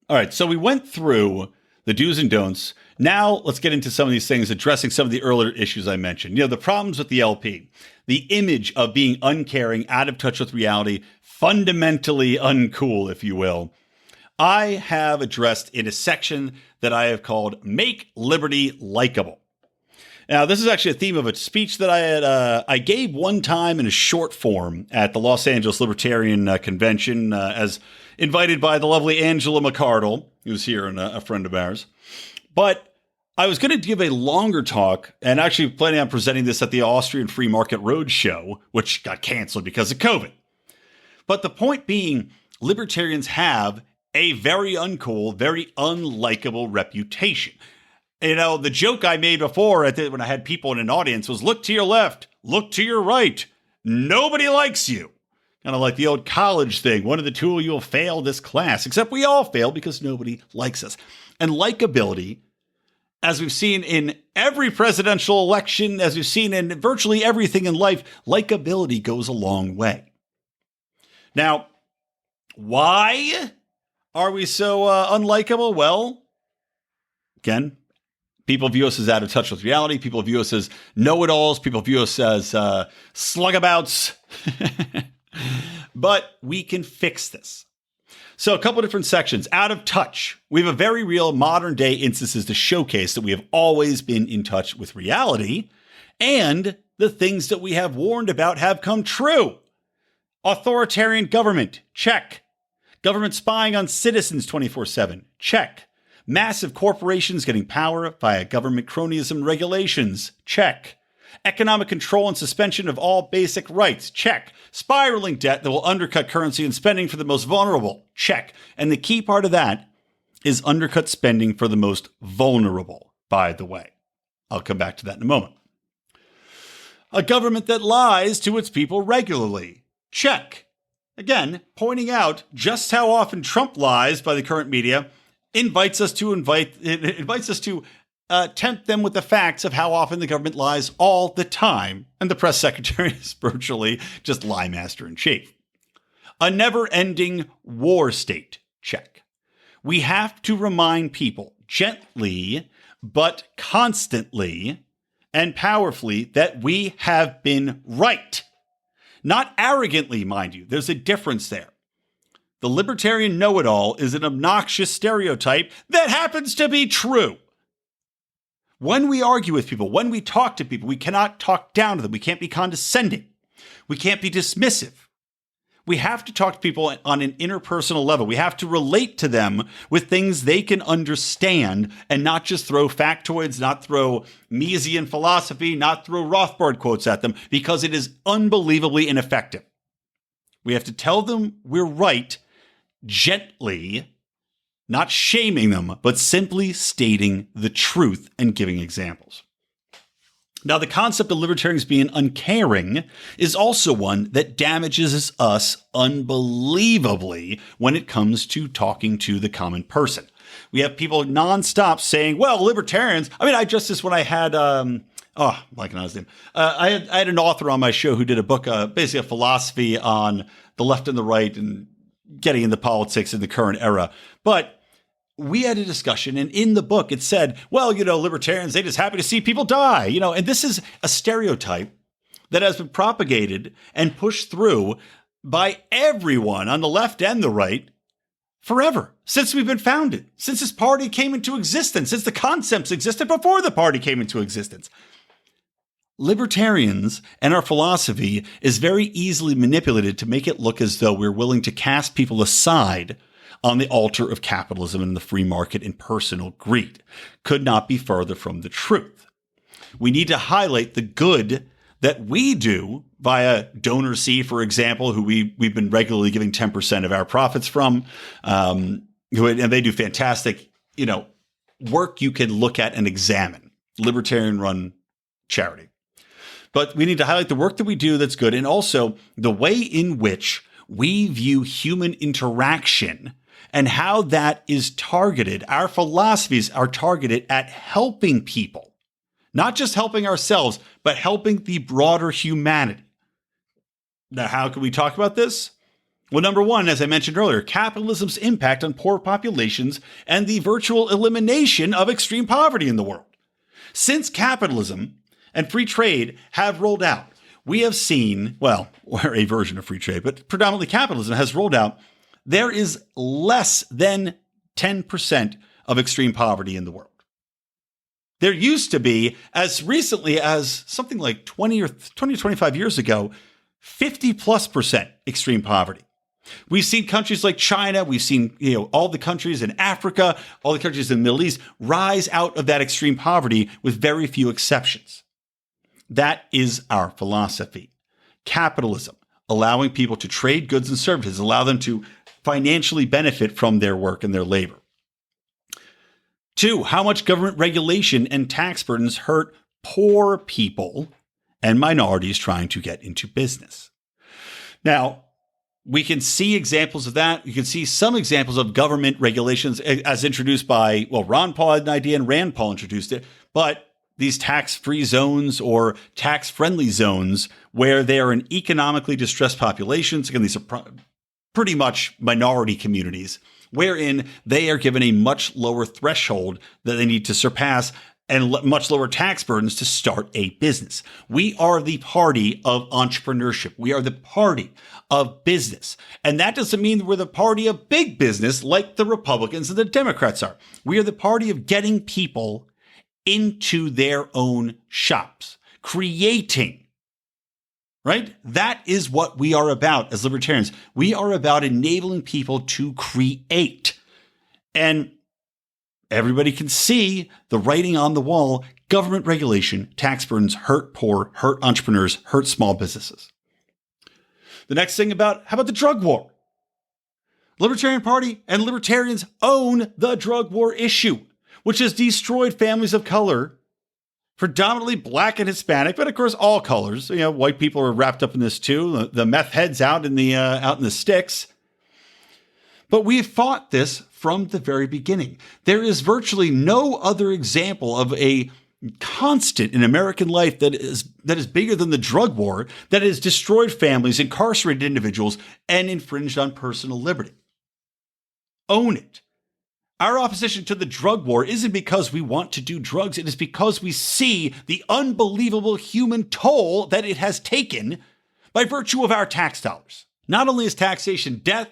All right, so we went through the do's and don'ts. Now let's get into some of these things, addressing some of the earlier issues I mentioned. The problems with the LP, the image of being uncaring, out of touch with reality, fundamentally uncool, if you will. I have addressed in a section that I have called Make Liberty Likeable. Now, this is actually a theme of a speech that I gave one time in a short form at the Los Angeles Libertarian Convention, as invited by the lovely Angela McCardle, who's here and a friend of ours. But I was going to give a longer talk, and actually planning on presenting this at the Austrian Free Market Roadshow, which got canceled because of COVID. But the point being, libertarians have a very uncool, very unlikable reputation. The joke I made before when I had people in an audience was, look to your left, look to your right. Nobody likes you. Kind of like the old college thing. One of the two of you will fail this class, except we all fail because nobody likes us. And likability, as we've seen in every presidential election, as we've seen in virtually everything in life, likability goes a long way. Now, why are we so unlikable? Well, again, people view us as out of touch with reality. People view us as know-it-alls. People view us as slugabouts. But we can fix this. So a couple different sections. Out of touch. We have a very real modern day instances to showcase that we have always been in touch with reality, and the things that we have warned about have come true. Authoritarian government. Check. Government spying on citizens 24/7. Check. Massive corporations getting power via government cronyism regulations. Check. Economic control and suspension of all basic rights. Check. Spiraling debt that will undercut currency and spending for the most vulnerable. Check. And the key part of that is undercut spending for the most vulnerable, by the way. I'll come back to that in a moment. A government that lies to its people regularly. Check. Again, pointing out just how often Trump lies by the current media invites us to tempt them with the facts of how often the government lies all the time, and the press secretary is virtually just lie master in chief. A never-ending war state. Check. We have to remind people gently but constantly and powerfully that we have been right. Not arrogantly, mind you. There's a difference there. The libertarian know-it-all is an obnoxious stereotype that happens to be true. When we argue with people, when we talk to people, we cannot talk down to them. We can't be condescending. We can't be dismissive. We have to talk to people on an interpersonal level. We have to relate to them with things they can understand and not just throw factoids, not throw Misesian philosophy, not throw Rothbard quotes at them, because it is unbelievably ineffective. We have to tell them we're right gently, not shaming them, but simply stating the truth and giving examples. Now, the concept of libertarians being uncaring is also one that damages us unbelievably when it comes to talking to the common person. We have people nonstop saying, well, libertarians, I just this when I had, blanking on his name. I had an author on my show who did a book, basically a philosophy on the left and the right and getting into politics in the current era. But we had a discussion, and in the book it said, well, libertarians, they're just happy to see people die, and this is a stereotype that has been propagated and pushed through by everyone on the left and the right forever, since we've been founded, since this party came into existence, since the concepts existed before the party came into existence. Libertarians and our philosophy is very easily manipulated to make it look as though we're willing to cast people aside on the altar of capitalism and the free market and personal greed. Could not be further from the truth. We need to highlight the good that we do via Donor C, for example, who we've been regularly giving 10% of our profits from, and they do fantastic, work you can look at and examine. Libertarian-run charity. But we need to highlight the work that we do that's good, and also the way in which we view human interaction and how that is targeted. Our philosophies are targeted at helping people, not just helping ourselves, but helping the broader humanity. Now, how can we talk about this? Well, number one, as I mentioned earlier, capitalism's impact on poor populations and the virtual elimination of extreme poverty in the world. Since capitalism and free trade have rolled out, we have seen, well, or a version of free trade, but predominantly capitalism has rolled out, there is less than 10% of extreme poverty in the world. There used to be, as recently as something like 20 or 25 years ago, 50+% extreme poverty. We've seen countries like China, we've seen all the countries in Africa, all the countries in the Middle East rise out of that extreme poverty with very few exceptions. That is our philosophy. Capitalism, allowing people to trade goods and services, allow them to financially benefit from their work and their labor. 2, how much government regulation and tax burdens hurt poor people and minorities trying to get into business. Now, we can see examples of that. You can see some examples of government regulations as introduced by, well, Ron Paul had an idea and Rand Paul introduced it, but these tax-free zones or tax-friendly zones where they are in economically distressed populations. Again, these are pretty much minority communities wherein they are given a much lower threshold that they need to surpass and much lower tax burdens to start a business. We are the party of entrepreneurship. We are the party of business. And that doesn't mean that we're the party of big business like the Republicans and the Democrats are. We are the party of getting people into their own shops, creating, right? That is what we are about as libertarians. We are about enabling people to create. And everybody can see the writing on the wall. Government regulation, tax burdens hurt poor, hurt entrepreneurs, hurt small businesses. The next thing how about the drug war? Libertarian Party and libertarians own the drug war issue, which has destroyed families of color, predominantly Black and Hispanic, but of course all colors. White people are wrapped up in this too. The meth heads out in the sticks. But we have fought this from the very beginning. There is virtually no other example of a constant in American life that is bigger than the drug war, that has destroyed families, incarcerated individuals, and infringed on personal liberty. Own it. Our opposition to the drug war isn't because we want to do drugs. It is because we see the unbelievable human toll that it has taken by virtue of our tax dollars. Not only is taxation death,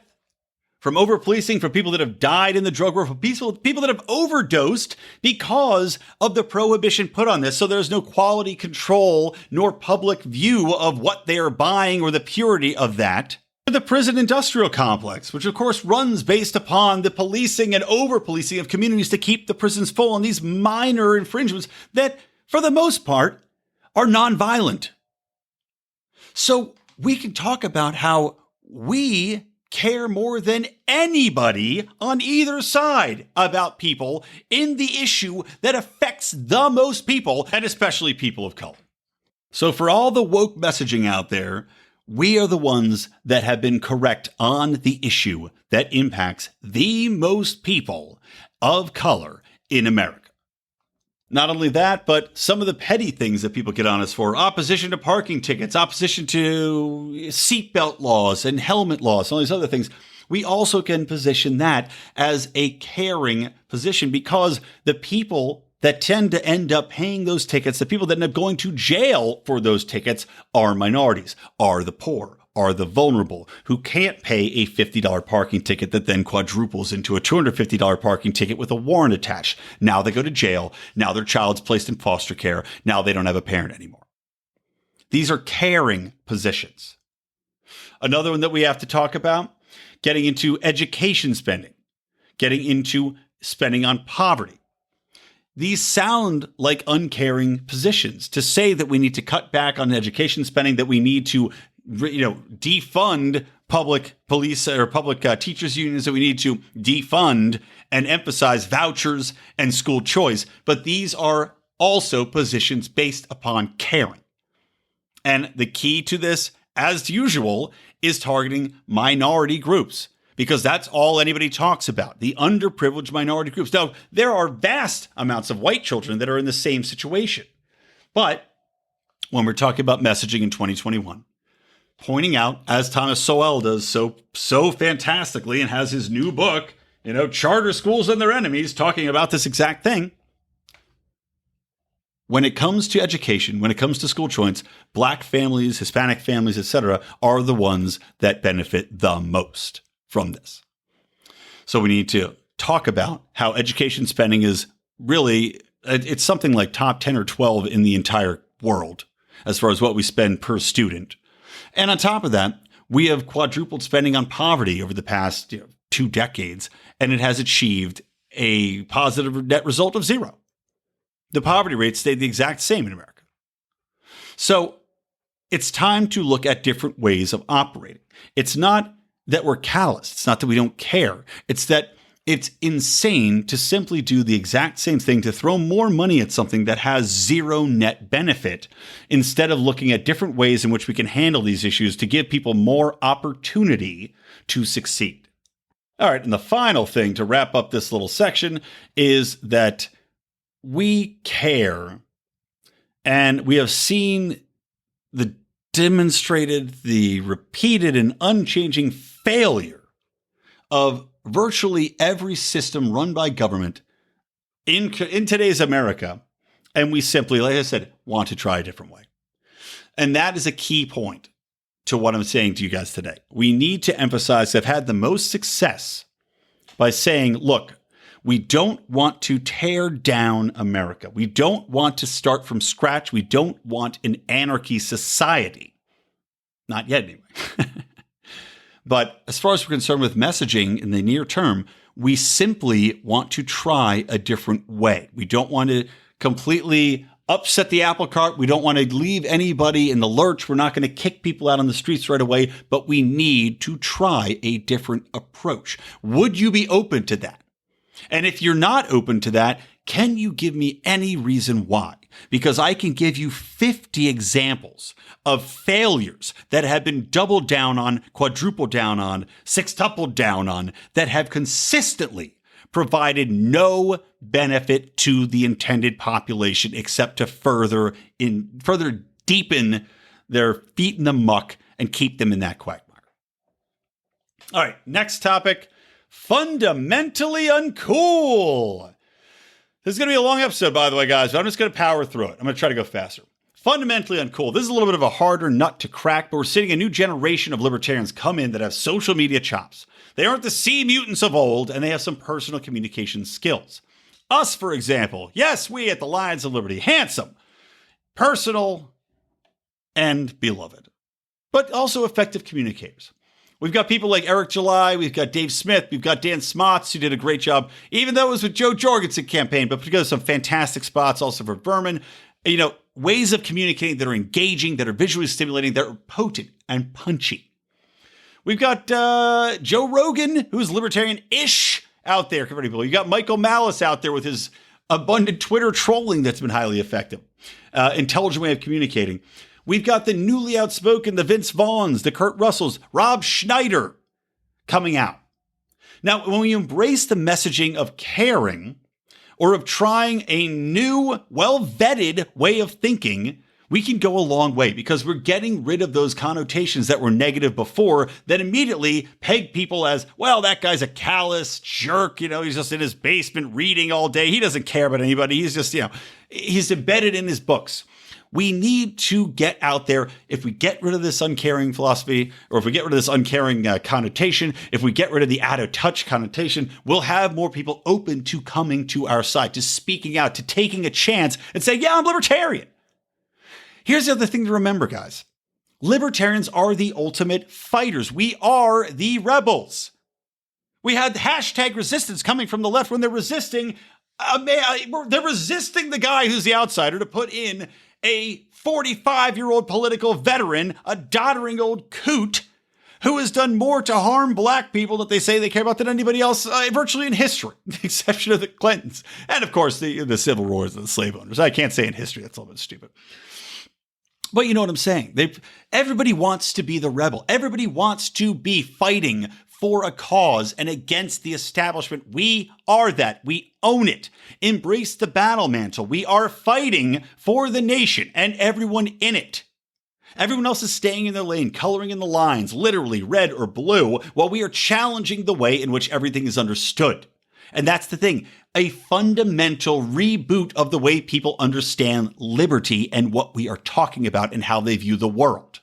from over-policing, from people that have died in the drug war, from people that have overdosed because of the prohibition put on this. So there's no quality control nor public view of what they are buying or the purity of that. The prison industrial complex, which of course runs based upon the policing and over-policing of communities to keep the prisons full on these minor infringements that, for the most part, are nonviolent. So we can talk about how we care more than anybody on either side about people in the issue that affects the most people, and especially people of color. So for all the woke messaging out there, we are the ones that have been correct on the issue that impacts the most people of color in America. Not only that, but some of the petty things that people get on us for: opposition to parking tickets, opposition to seatbelt laws and helmet laws, all these other things. We also can position that as a caring position, because the people that tend to end up paying those tickets, the people that end up going to jail for those tickets, are minorities, are the poor, are the vulnerable, who can't pay a $50 parking ticket that then quadruples into a $250 parking ticket with a warrant attached. Now they go to jail. Now their child's placed in foster care. Now they don't have a parent anymore. These are caring positions. Another one that we have to talk about: getting into education spending, getting into spending on poverty. These sound like uncaring positions. To say that we need to cut back on education spending, that we need to defund public police or public teachers unions, that we need to defund and emphasize vouchers and school choice. But these are also positions based upon caring. And the key to this, as usual, is targeting minority groups, because that's all anybody talks about, the underprivileged minority groups. Now, there are vast amounts of white children that are in the same situation. But when we're talking about messaging in 2021, pointing out, as Thomas Sowell does so fantastically and has his new book, Charter Schools and Their Enemies, talking about this exact thing. When it comes to education, when it comes to school choice, Black families, Hispanic families, etc., are the ones that benefit the most from this. So we need to talk about how education spending is really, it's something like top 10 or 12 in the entire world as far as what we spend per student. And on top of that, we have quadrupled spending on poverty over the past 2 decades, and it has achieved a positive net result of 0. The poverty rate stayed the exact same in America. So it's time to look at different ways of operating. It's not that we're callous. It's not that we don't care. It's that it's insane to simply do the exact same thing, to throw more money at something that has 0 net benefit, instead of looking at different ways in which we can handle these issues to give people more opportunity to succeed. All right, and the final thing to wrap up this little section is that we care, and we have seen the demonstrated, the repeated and unchanging failure of virtually every system run by government in today's America. And we simply, like I said, want to try a different way. And that is a key point to what I'm saying to you guys today. We need to emphasize, I've had the most success by saying, look, we don't want to tear down America. We don't want to start from scratch. We don't want an anarchy society. Not yet, anyway. But as far as we're concerned with messaging in the near term, we simply want to try a different way. We don't want to completely upset the apple cart. We don't want to leave anybody in the lurch. We're not going to kick people out on the streets right away, but we need to try a different approach. Would you be open to that? And if you're not open to that, can you give me any reason why? Because I can give you 50 examples of failures that have been doubled down on, quadrupled down on, sextupled down on, that have consistently provided no benefit to the intended population except to further deepen their feet in the muck and keep them in that quagmire. All right, next topic. Fundamentally uncool. This is going to be a long episode, by the way, guys, but I'm just going to power through it. I'm going to try to go faster. Fundamentally uncool. This is a little bit of a harder nut to crack, but we're seeing a new generation of libertarians come in that have social media chops. They aren't the sea mutants of old, and they have some personal communication skills. Us, for example. Yes, we at the Lions of Liberty. Handsome, personal, and beloved, but also effective communicators. We've got people like Eric July, we've got Dave Smith, we've got Dan Smots, who did a great job, even though it was with Joe Jorgensen campaign, but because some fantastic spots also for Berman. Ways of communicating that are engaging, that are visually stimulating, that are potent and punchy. We've got Joe Rogan, who's libertarian-ish out there. You got Michael Malice out there with his abundant Twitter trolling that's been highly effective. Intelligent way of communicating. We've got the newly outspoken, the Vince Vaughns, the Kurt Russells, Rob Schneider coming out. Now, when we embrace the messaging of caring or of trying a new, well-vetted way of thinking, we can go a long way because we're getting rid of those connotations that were negative before that immediately peg people as, well, that guy's a callous jerk. He's just in his basement reading all day. He doesn't care about anybody. He's just, he's embedded in his books. We need to get out there. If we get rid of this uncaring philosophy, or if we get rid of this uncaring connotation, if we get rid of the out of touch connotation, we'll have more people open to coming to our side, to speaking out, to taking a chance and saying, yeah, I'm libertarian. Here's the other thing to remember, guys. Libertarians are the ultimate fighters. We are the rebels. We had hashtag resistance coming from the left when they're resisting the guy who's the outsider to put in a 45-year-old political veteran, a doddering old coot who has done more to harm black people that they say they care about than anybody else virtually in history, with the exception of the Clintons. And of course, the civil wars of the slave owners. I can't say in history. That's a little bit stupid. But you know what I'm saying? Everybody wants to be the rebel. Everybody wants to be fighting for a cause and against the establishment. We are that. We own it. Embrace the battle mantle. We are fighting for the nation and everyone in it. Everyone else is staying in their lane, coloring in the lines, literally red or blue, while we are challenging the way in which everything is understood. And that's the thing, a fundamental reboot of the way people understand liberty and what we are talking about and how they view the world.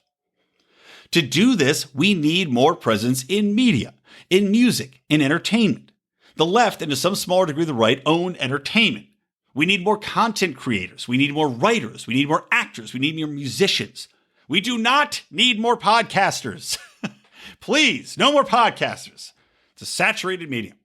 To do this, we need more presence in media, in music, in entertainment. The left, and to some smaller degree the right, own entertainment. We need more content creators. We need more writers. We need more actors. We need more musicians. We do not need more podcasters. Please, no more podcasters. It's a saturated medium.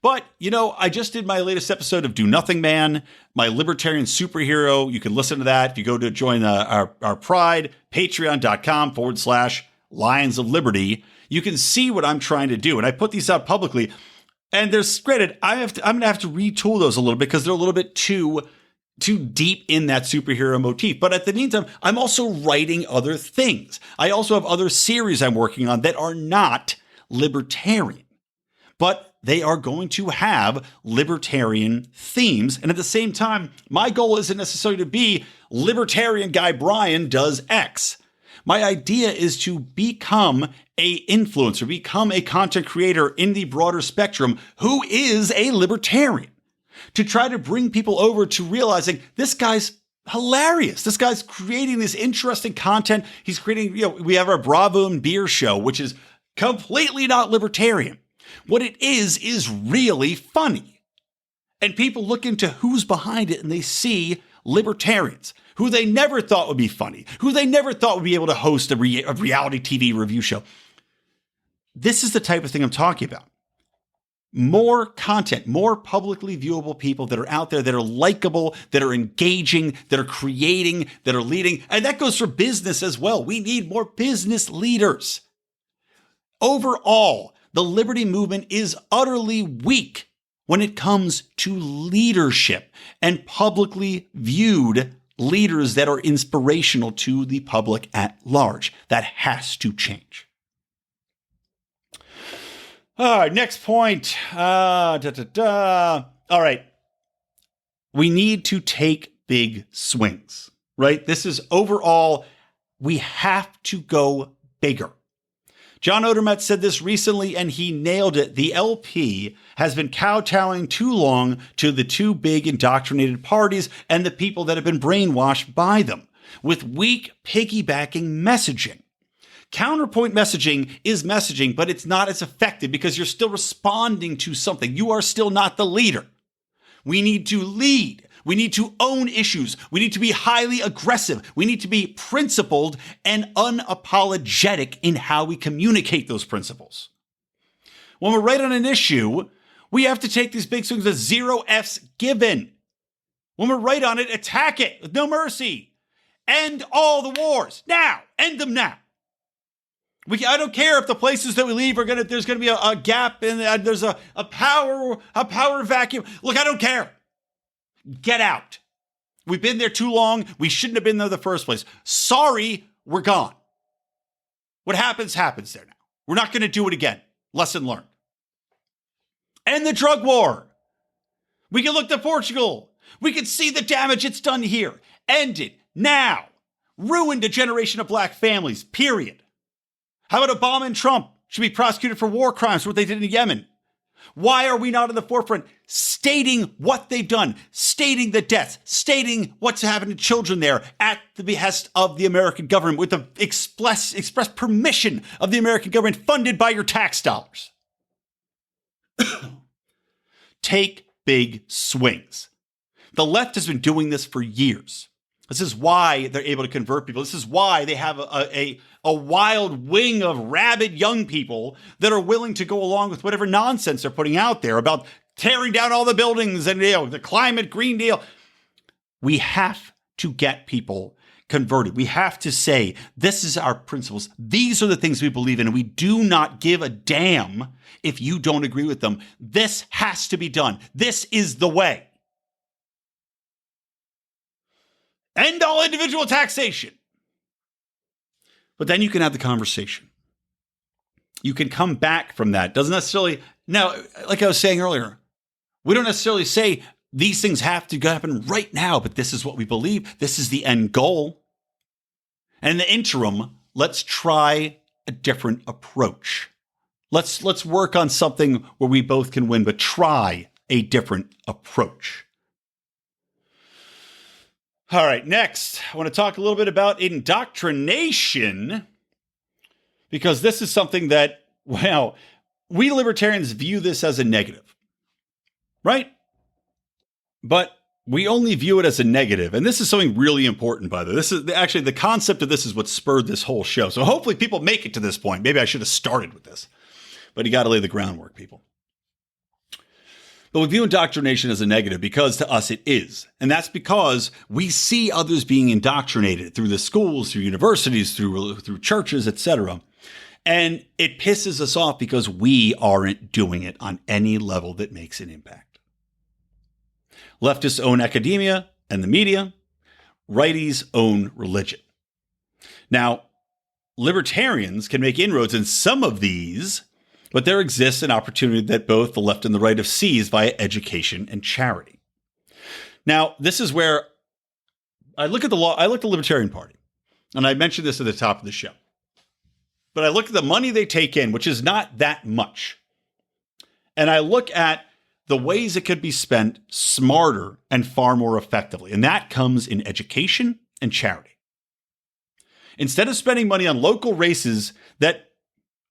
But, I just did my latest episode of Do Nothing Man, my libertarian superhero. You can listen to that if you go to join our Pride, patreon.com/Lions of Liberty. You can see what I'm trying to do. And I put these out publicly. And there's, granted, I'm going to have to retool those a little bit because they're a little bit too deep in that superhero motif. But at the meantime, I'm also writing other things. I also have other series I'm working on that are not libertarian, but they are going to have libertarian themes. And at the same time, my goal isn't necessarily to be libertarian guy Brian does X. My idea is to become a influencer, become a content creator in the broader spectrum who is a libertarian. To try to bring people over to realizing this guy's hilarious. This guy's creating this interesting content. He's creating, we have our Bravo and Beer show, which is completely not libertarian. What it is really funny. And people look into who's behind it and they see libertarians who they never thought would be funny, who they never thought would be able to host a reality TV review show. This is the type of thing I'm talking about. More content, more publicly viewable people that are out there that are likable, that are engaging, that are creating, that are leading. And that goes for business as well. We need more business leaders. Overall, the liberty movement is utterly weak when it comes to leadership and publicly viewed leaders that are inspirational to the public at large. That has to change. All right, next point. All right. We need to take big swings, right? This is overall, we have to go bigger. John Odermatt said this recently, and he nailed it. The LP has been kowtowing too long to the two big indoctrinated parties and the people that have been brainwashed by them, with weak piggybacking messaging. Counterpoint messaging is messaging, but it's not as effective because you're still responding to something. You are still not the leader. We need to lead. We need to own issues. We need to be highly aggressive. We need to be principled and unapologetic in how we communicate those principles. When we're right on an issue, we have to take these big swings with 0 F's given. When we're right on it, attack it with no mercy. End all the wars now. End them now. I don't care if the places that we leave there's gonna be a gap and there's a power vacuum. Look, I don't care. Get out. We've been there too long. We shouldn't have been there in the first place. Sorry, we're gone. What happens there now. We're not going to do it again. Lesson learned. End the drug war. We can look to Portugal. We can see the damage it's done here. End it now. Ruined a generation of black families, period. How about Obama and Trump should be prosecuted for war crimes for what they did in Yemen? Why are we not in the forefront stating what they've done, stating the deaths, stating what's happened to children there at the behest of the American government with the express permission of the American government funded by your tax dollars? Take big swings. The left has been doing this for years. This is why they're able to convert people. This is why they have a wild wing of rabid young people that are willing to go along with whatever nonsense they're putting out there about tearing down all the buildings and the climate Green Deal. We have to get people converted. We have to say, this is our principles. These are the things we believe in, and we do not give a damn if you don't agree with them. This has to be done. This is the way. End all individual taxation. But then you can have the conversation. you can come back from that. Doesn't necessarily, now, like I was saying earlier, we don't necessarily say these things have to happen right now, but this is what we believe. This is the end goal. And in the interim, let's try a different approach. Let's work on something where we both can win, but try a different approach. All right, next, I want to talk a little bit about indoctrination, because this is something that, well, we libertarians view this as a negative, right? But we only view it as a negative. And this is something really important, by the way. This is actually the concept of this is what spurred this whole show. So hopefully people make it to this point. Maybe I should have started with this, but you got to lay the groundwork, people. But we view indoctrination as a negative because to us it is. And that's because we see others being indoctrinated through the schools, through universities, through churches, etc. And it pisses us off because we aren't doing it on any level that makes an impact. Leftists own academia and the media. Righties own religion. Now, libertarians can make inroads in some of these, but there exists an opportunity that both the left and the right have seized via education and charity. Now, this is where I look at the Libertarian Party, and I mentioned this at the top of the show. But I look at the money they take in, which is not that much. And I look at the ways it could be spent smarter and far more effectively. And that comes in education and charity. Instead of spending money on local races that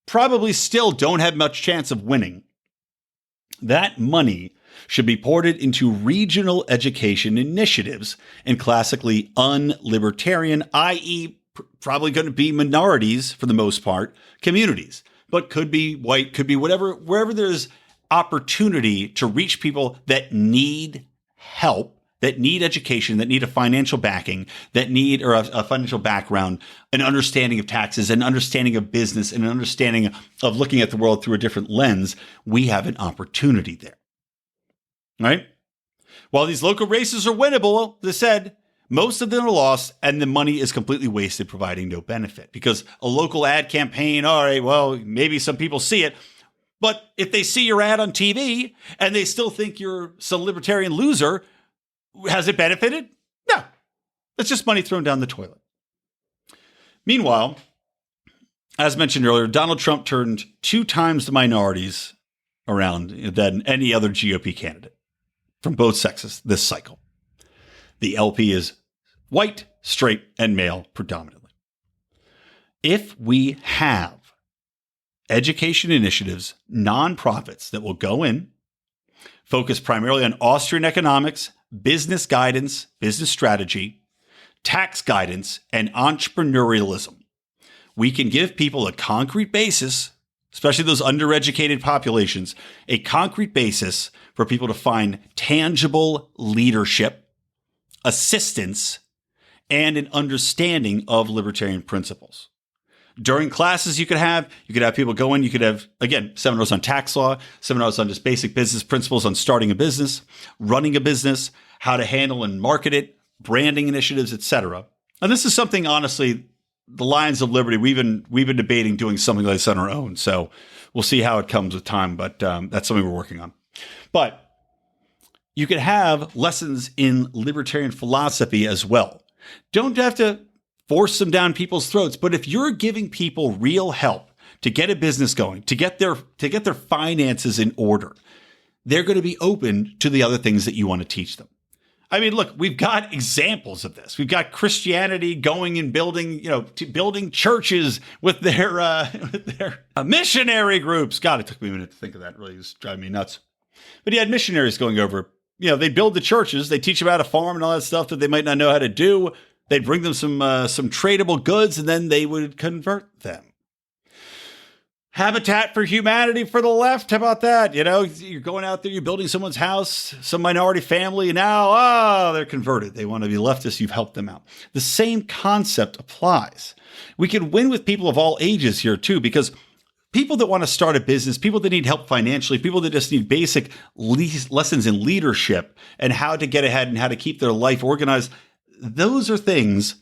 probably still don't have much chance of winning, that money should be ported into regional education initiatives in classically unlibertarian, i.e., probably going to be minorities for the most part, communities, but could be white, could be whatever, wherever there's opportunity to reach people that need help, that need education, that need a financial backing, that need or a financial background, an understanding of taxes, an understanding of business, and an understanding of looking at the world through a different lens. We have an opportunity there, right? While these local races are winnable, as I said, most of them are lost and the money is completely wasted, providing no benefit because a local ad campaign, all right, well, maybe some people see it, but if they see your ad on TV and they still think you're some libertarian loser, has it benefited? No. It's just money thrown down the toilet. Meanwhile, as mentioned earlier, Donald Trump turned 2 times the minorities around than any other GOP candidate from both sexes this cycle. The LP is white, straight, and male predominantly. If we have education initiatives, nonprofits that will go in, focus primarily on Austrian economics, business guidance, business strategy, tax guidance, and entrepreneurialism, we can give people a concrete basis, especially those undereducated populations, a concrete basis for people to find tangible leadership, assistance, and an understanding of libertarian principles. During classes you could have people go in, you could have, again, seminars on tax law, seminars on just basic business principles on starting a business, running a business, how to handle and market it, branding initiatives, etc. And this is something, honestly, the Lions of Liberty, we've been debating doing something like this on our own. So we'll see how it comes with time, but that's something we're working on. But you could have lessons in libertarian philosophy as well. Don't have to force them down people's throats, but if you're giving people real help to get a business going, to get their finances in order, they're going to be open to the other things that you want to teach them. I mean, look, we've got examples of this. We've got Christianity going and building, building churches with their missionary groups. God, it took me a minute to think of that. It really was driving me nuts. But he had missionaries going over. They build the churches. They teach them how to farm and all that stuff that they might not know how to do. They'd bring them some tradable goods, and then they would convert them. Habitat for Humanity for the left. How about that? You're going out there, you're building someone's house, some minority family, and now, they're converted. They want to be leftists. You've helped them out. The same concept applies. We can win with people of all ages here too, because people that want to start a business, people that need help financially, people that just need basic lessons in leadership and how to get ahead and how to keep their life organized, those are things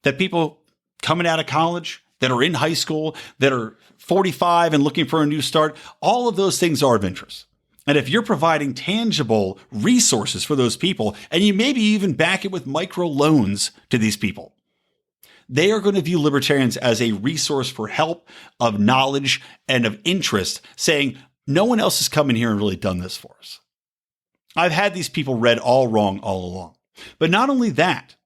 that people coming out of college, that are in high school, that are 45 and looking for a new start. All of those things are of interest. And if you're providing tangible resources for those people, and you maybe even back it with micro loans to these people, they are going to view libertarians as a resource for help, of knowledge, and of interest, saying, no one else has come in here and really done this for us. I've had these people read all wrong all along. But not only that,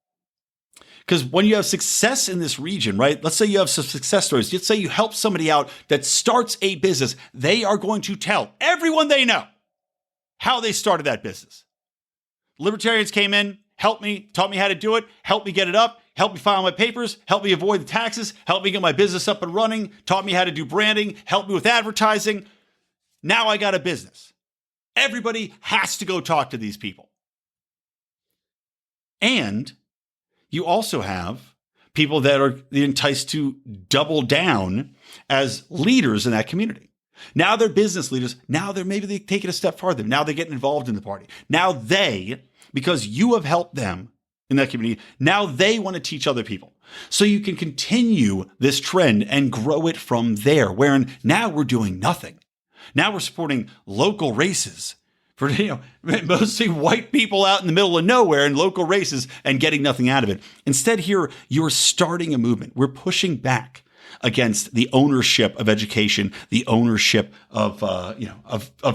because when you have success in this region, right? Let's say you have some success stories. Let's say you help somebody out that starts a business. They are going to tell everyone they know how they started that business. Libertarians came in, helped me, taught me how to do it, helped me get it up, helped me file my papers, helped me avoid the taxes, helped me get my business up and running, taught me how to do branding, helped me with advertising. Now I got a business. Everybody has to go talk to these people. And you also have people that are enticed to double down as leaders in that community. Now they're business leaders. Now maybe they take it a step farther. Now they're getting involved in the party. Now they, because you have helped them in that community, now they want to teach other people. So you can continue this trend and grow it from there, wherein now we're doing nothing. Now we're supporting local races for, mostly white people out in the middle of nowhere in local races and getting nothing out of it. Instead, here, you're starting a movement. We're pushing back against the ownership of education, the ownership of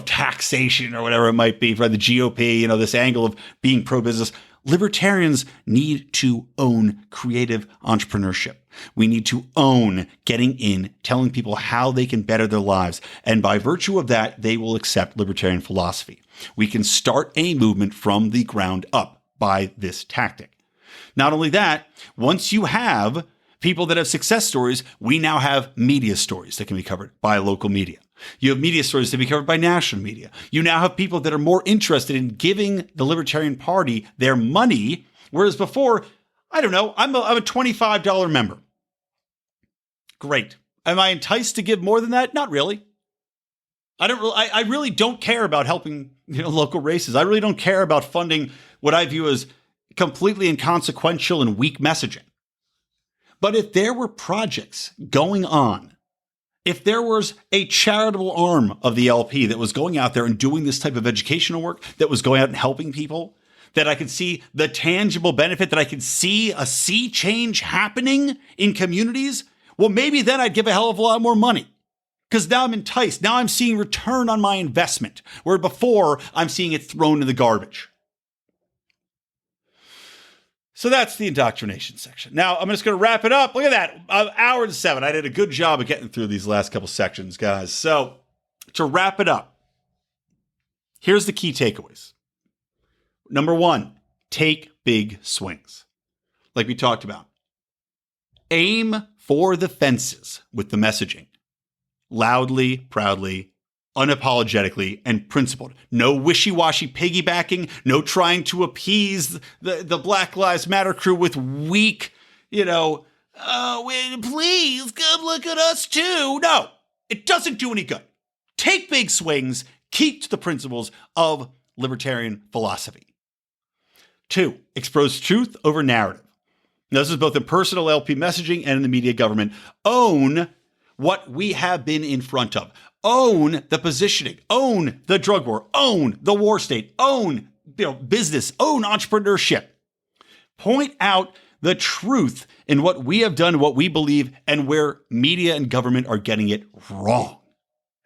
taxation or whatever it might be for the GOP, this angle of being pro-business. Libertarians need to own creative entrepreneurship. We need to own getting in, telling people how they can better their lives. And by virtue of that, they will accept libertarian philosophy. We can start a movement from the ground up by this tactic. Not only that, once you have people that have success stories, we now have media stories that can be covered by local media. You have media stories to be covered by national media. You now have people that are more interested in giving the Libertarian Party their money, whereas before, I don't know, I'm a $25 member. Great. Am I enticed to give more than that? Not really. I really don't care about helping local races. I really don't care about funding what I view as completely inconsequential and weak messaging. But if there were projects going on, if there was a charitable arm of the LP that was going out there and doing this type of educational work, that was going out and helping people, that I could see the tangible benefit, that I could see a sea change happening in communities, well, maybe then I'd give a hell of a lot more money. Because now I'm enticed. Now I'm seeing return on my investment, where before I'm seeing it thrown in the garbage. So that's the indoctrination section. Now, I'm just going to wrap it up. Look at that. An hour and 7. I did a good job of getting through these last couple sections, guys. So to wrap it up, here's the key takeaways. Number 1, take big swings. Like we talked about. Aim for the fences with the messaging. Loudly, proudly, unapologetically, and principled. No wishy-washy piggybacking, no trying to appease the Black Lives Matter crew with weak, please come look at us too. No, it doesn't do any good. Take big swings, keep to the principles of libertarian philosophy. 2, expose truth over narrative. Now, this is both in personal LP messaging and in the media government. Own what we have been in front of. Own the positioning, own the drug war, own the war state, own business, own entrepreneurship. Point out the truth in what we have done, what we believe, and where media and government are getting it wrong,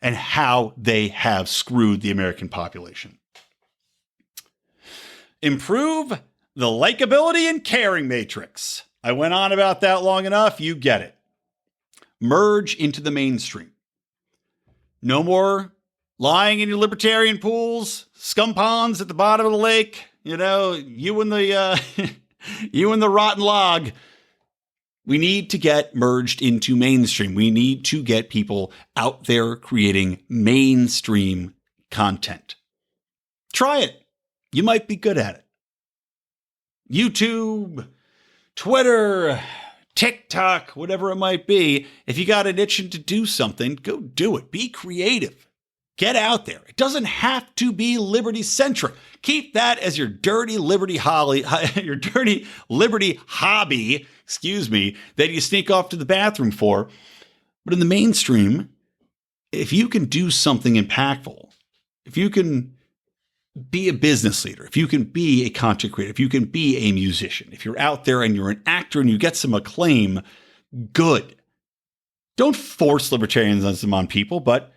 and how they have screwed the American population. Improve the likability and caring matrix. I went on about that long enough. You get it. Merge into the mainstream. No more lying in your libertarian pools, scum ponds at the bottom of the lake. You and the you and the rotten log. We need to get merged into mainstream. We need to get people out there creating mainstream content. Try it. You might be good at it. YouTube, Twitter, TikTok, whatever it might be. If you got an itching to do something, go do it. Be creative. Get out there. It doesn't have to be liberty-centric. Keep that as your dirty liberty hobby, that you sneak off to the bathroom for. But in the mainstream, if you can do something impactful, if you can be a business leader, if you can be a content creator, if you can be a musician, if you're out there and you're an actor and you get some acclaim, good. Don't force libertarianism on people, but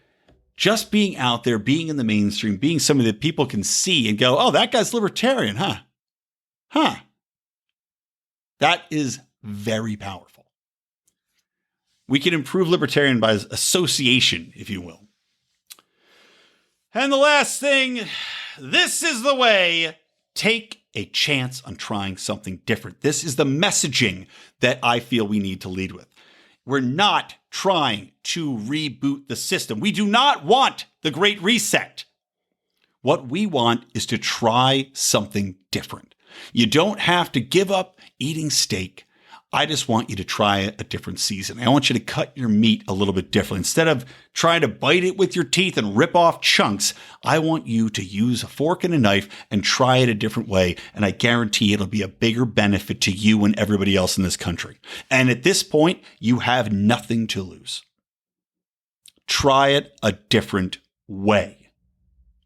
just being out there, being in the mainstream, being somebody that people can see and go, oh, that guy's libertarian, huh? That is very powerful. We can improve libertarian by association, if you will. And the last thing, this is the way. Take a chance on trying something different. This is the messaging that I feel we need to lead with. We're not trying to reboot the system. We do not want the Great Reset. What we want is to try something different. You don't have to give up eating steak. I just want you to try a different season. I want you to cut your meat a little bit differently. Instead of trying to bite it with your teeth and rip off chunks, I want you to use a fork and a knife and try it a different way. And I guarantee it'll be a bigger benefit to you and everybody else in this country. And at this point, you have nothing to lose. Try it a different way.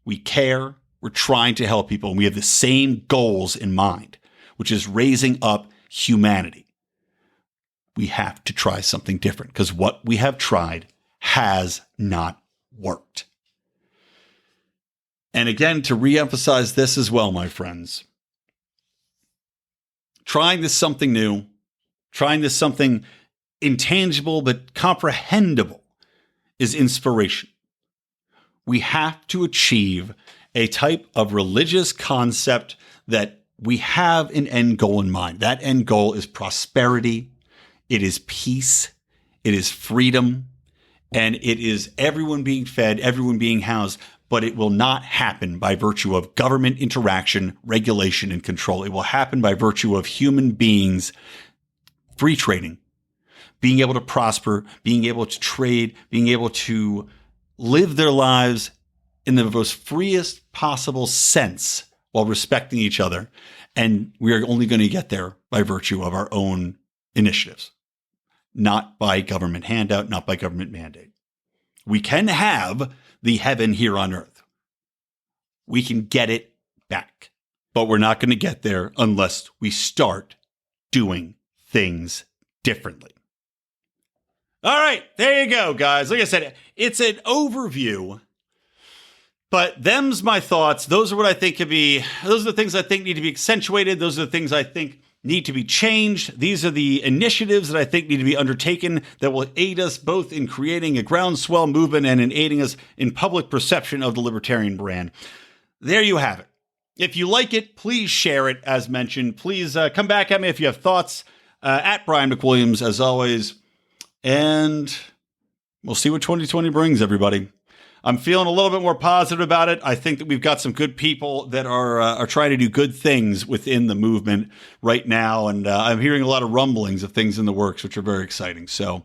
We care. We're trying to help people. And we have the same goals in mind, which is raising up humanity. We have to try something different because what we have tried has not worked. And again, to reemphasize this as well, my friends, trying this something new, trying this something intangible but comprehensible is inspiration. We have to achieve a type of religious concept that we have an end goal in mind. That end goal is prosperity. It is peace, it is freedom, and it is everyone being fed, everyone being housed, but it will not happen by virtue of government interaction, regulation, and control. It will happen by virtue of human beings free trading, being able to prosper, being able to trade, being able to live their lives in the most freest possible sense while respecting each other. And we are only going to get there by virtue of our own initiatives. Not by government handout, not by government mandate. We can have the heaven here on earth. We can get it back, but we're not going to get there unless we start doing things differently. All right, there you go, guys. Like I said, it's an overview, but them's my thoughts. Those are what I think could be, those are the things I think need to be accentuated. Those are the things I think need to be changed. These are the initiatives that I think need to be undertaken that will aid us both in creating a groundswell movement and in aiding us in public perception of the libertarian brand. There you have it. If you like it, please share it, as mentioned. Please come back at me if you have thoughts. At Brian McWilliams, as always. And we'll see what 2020 brings, everybody. I'm feeling a little bit more positive about it. I think that we've got some good people that are trying to do good things within the movement right now. And I'm hearing a lot of rumblings of things in the works, which are very exciting. So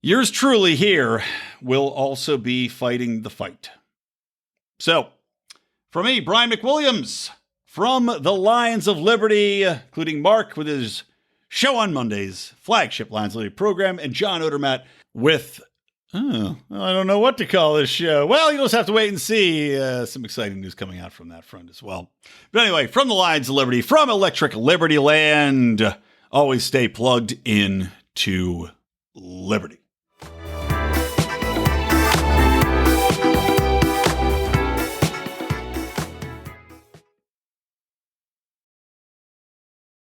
yours truly here will also be fighting the fight. So from me, Brian McWilliams, from the Lions of Liberty, including Mark with his show on Mondays, flagship Lions of Liberty program, and John Odermatt with I don't know what to call this show. Well, you'll just have to wait and see. Some exciting news coming out from that front as well. But anyway, from the Lions of Liberty, from Electric Liberty Land, always stay plugged in to liberty.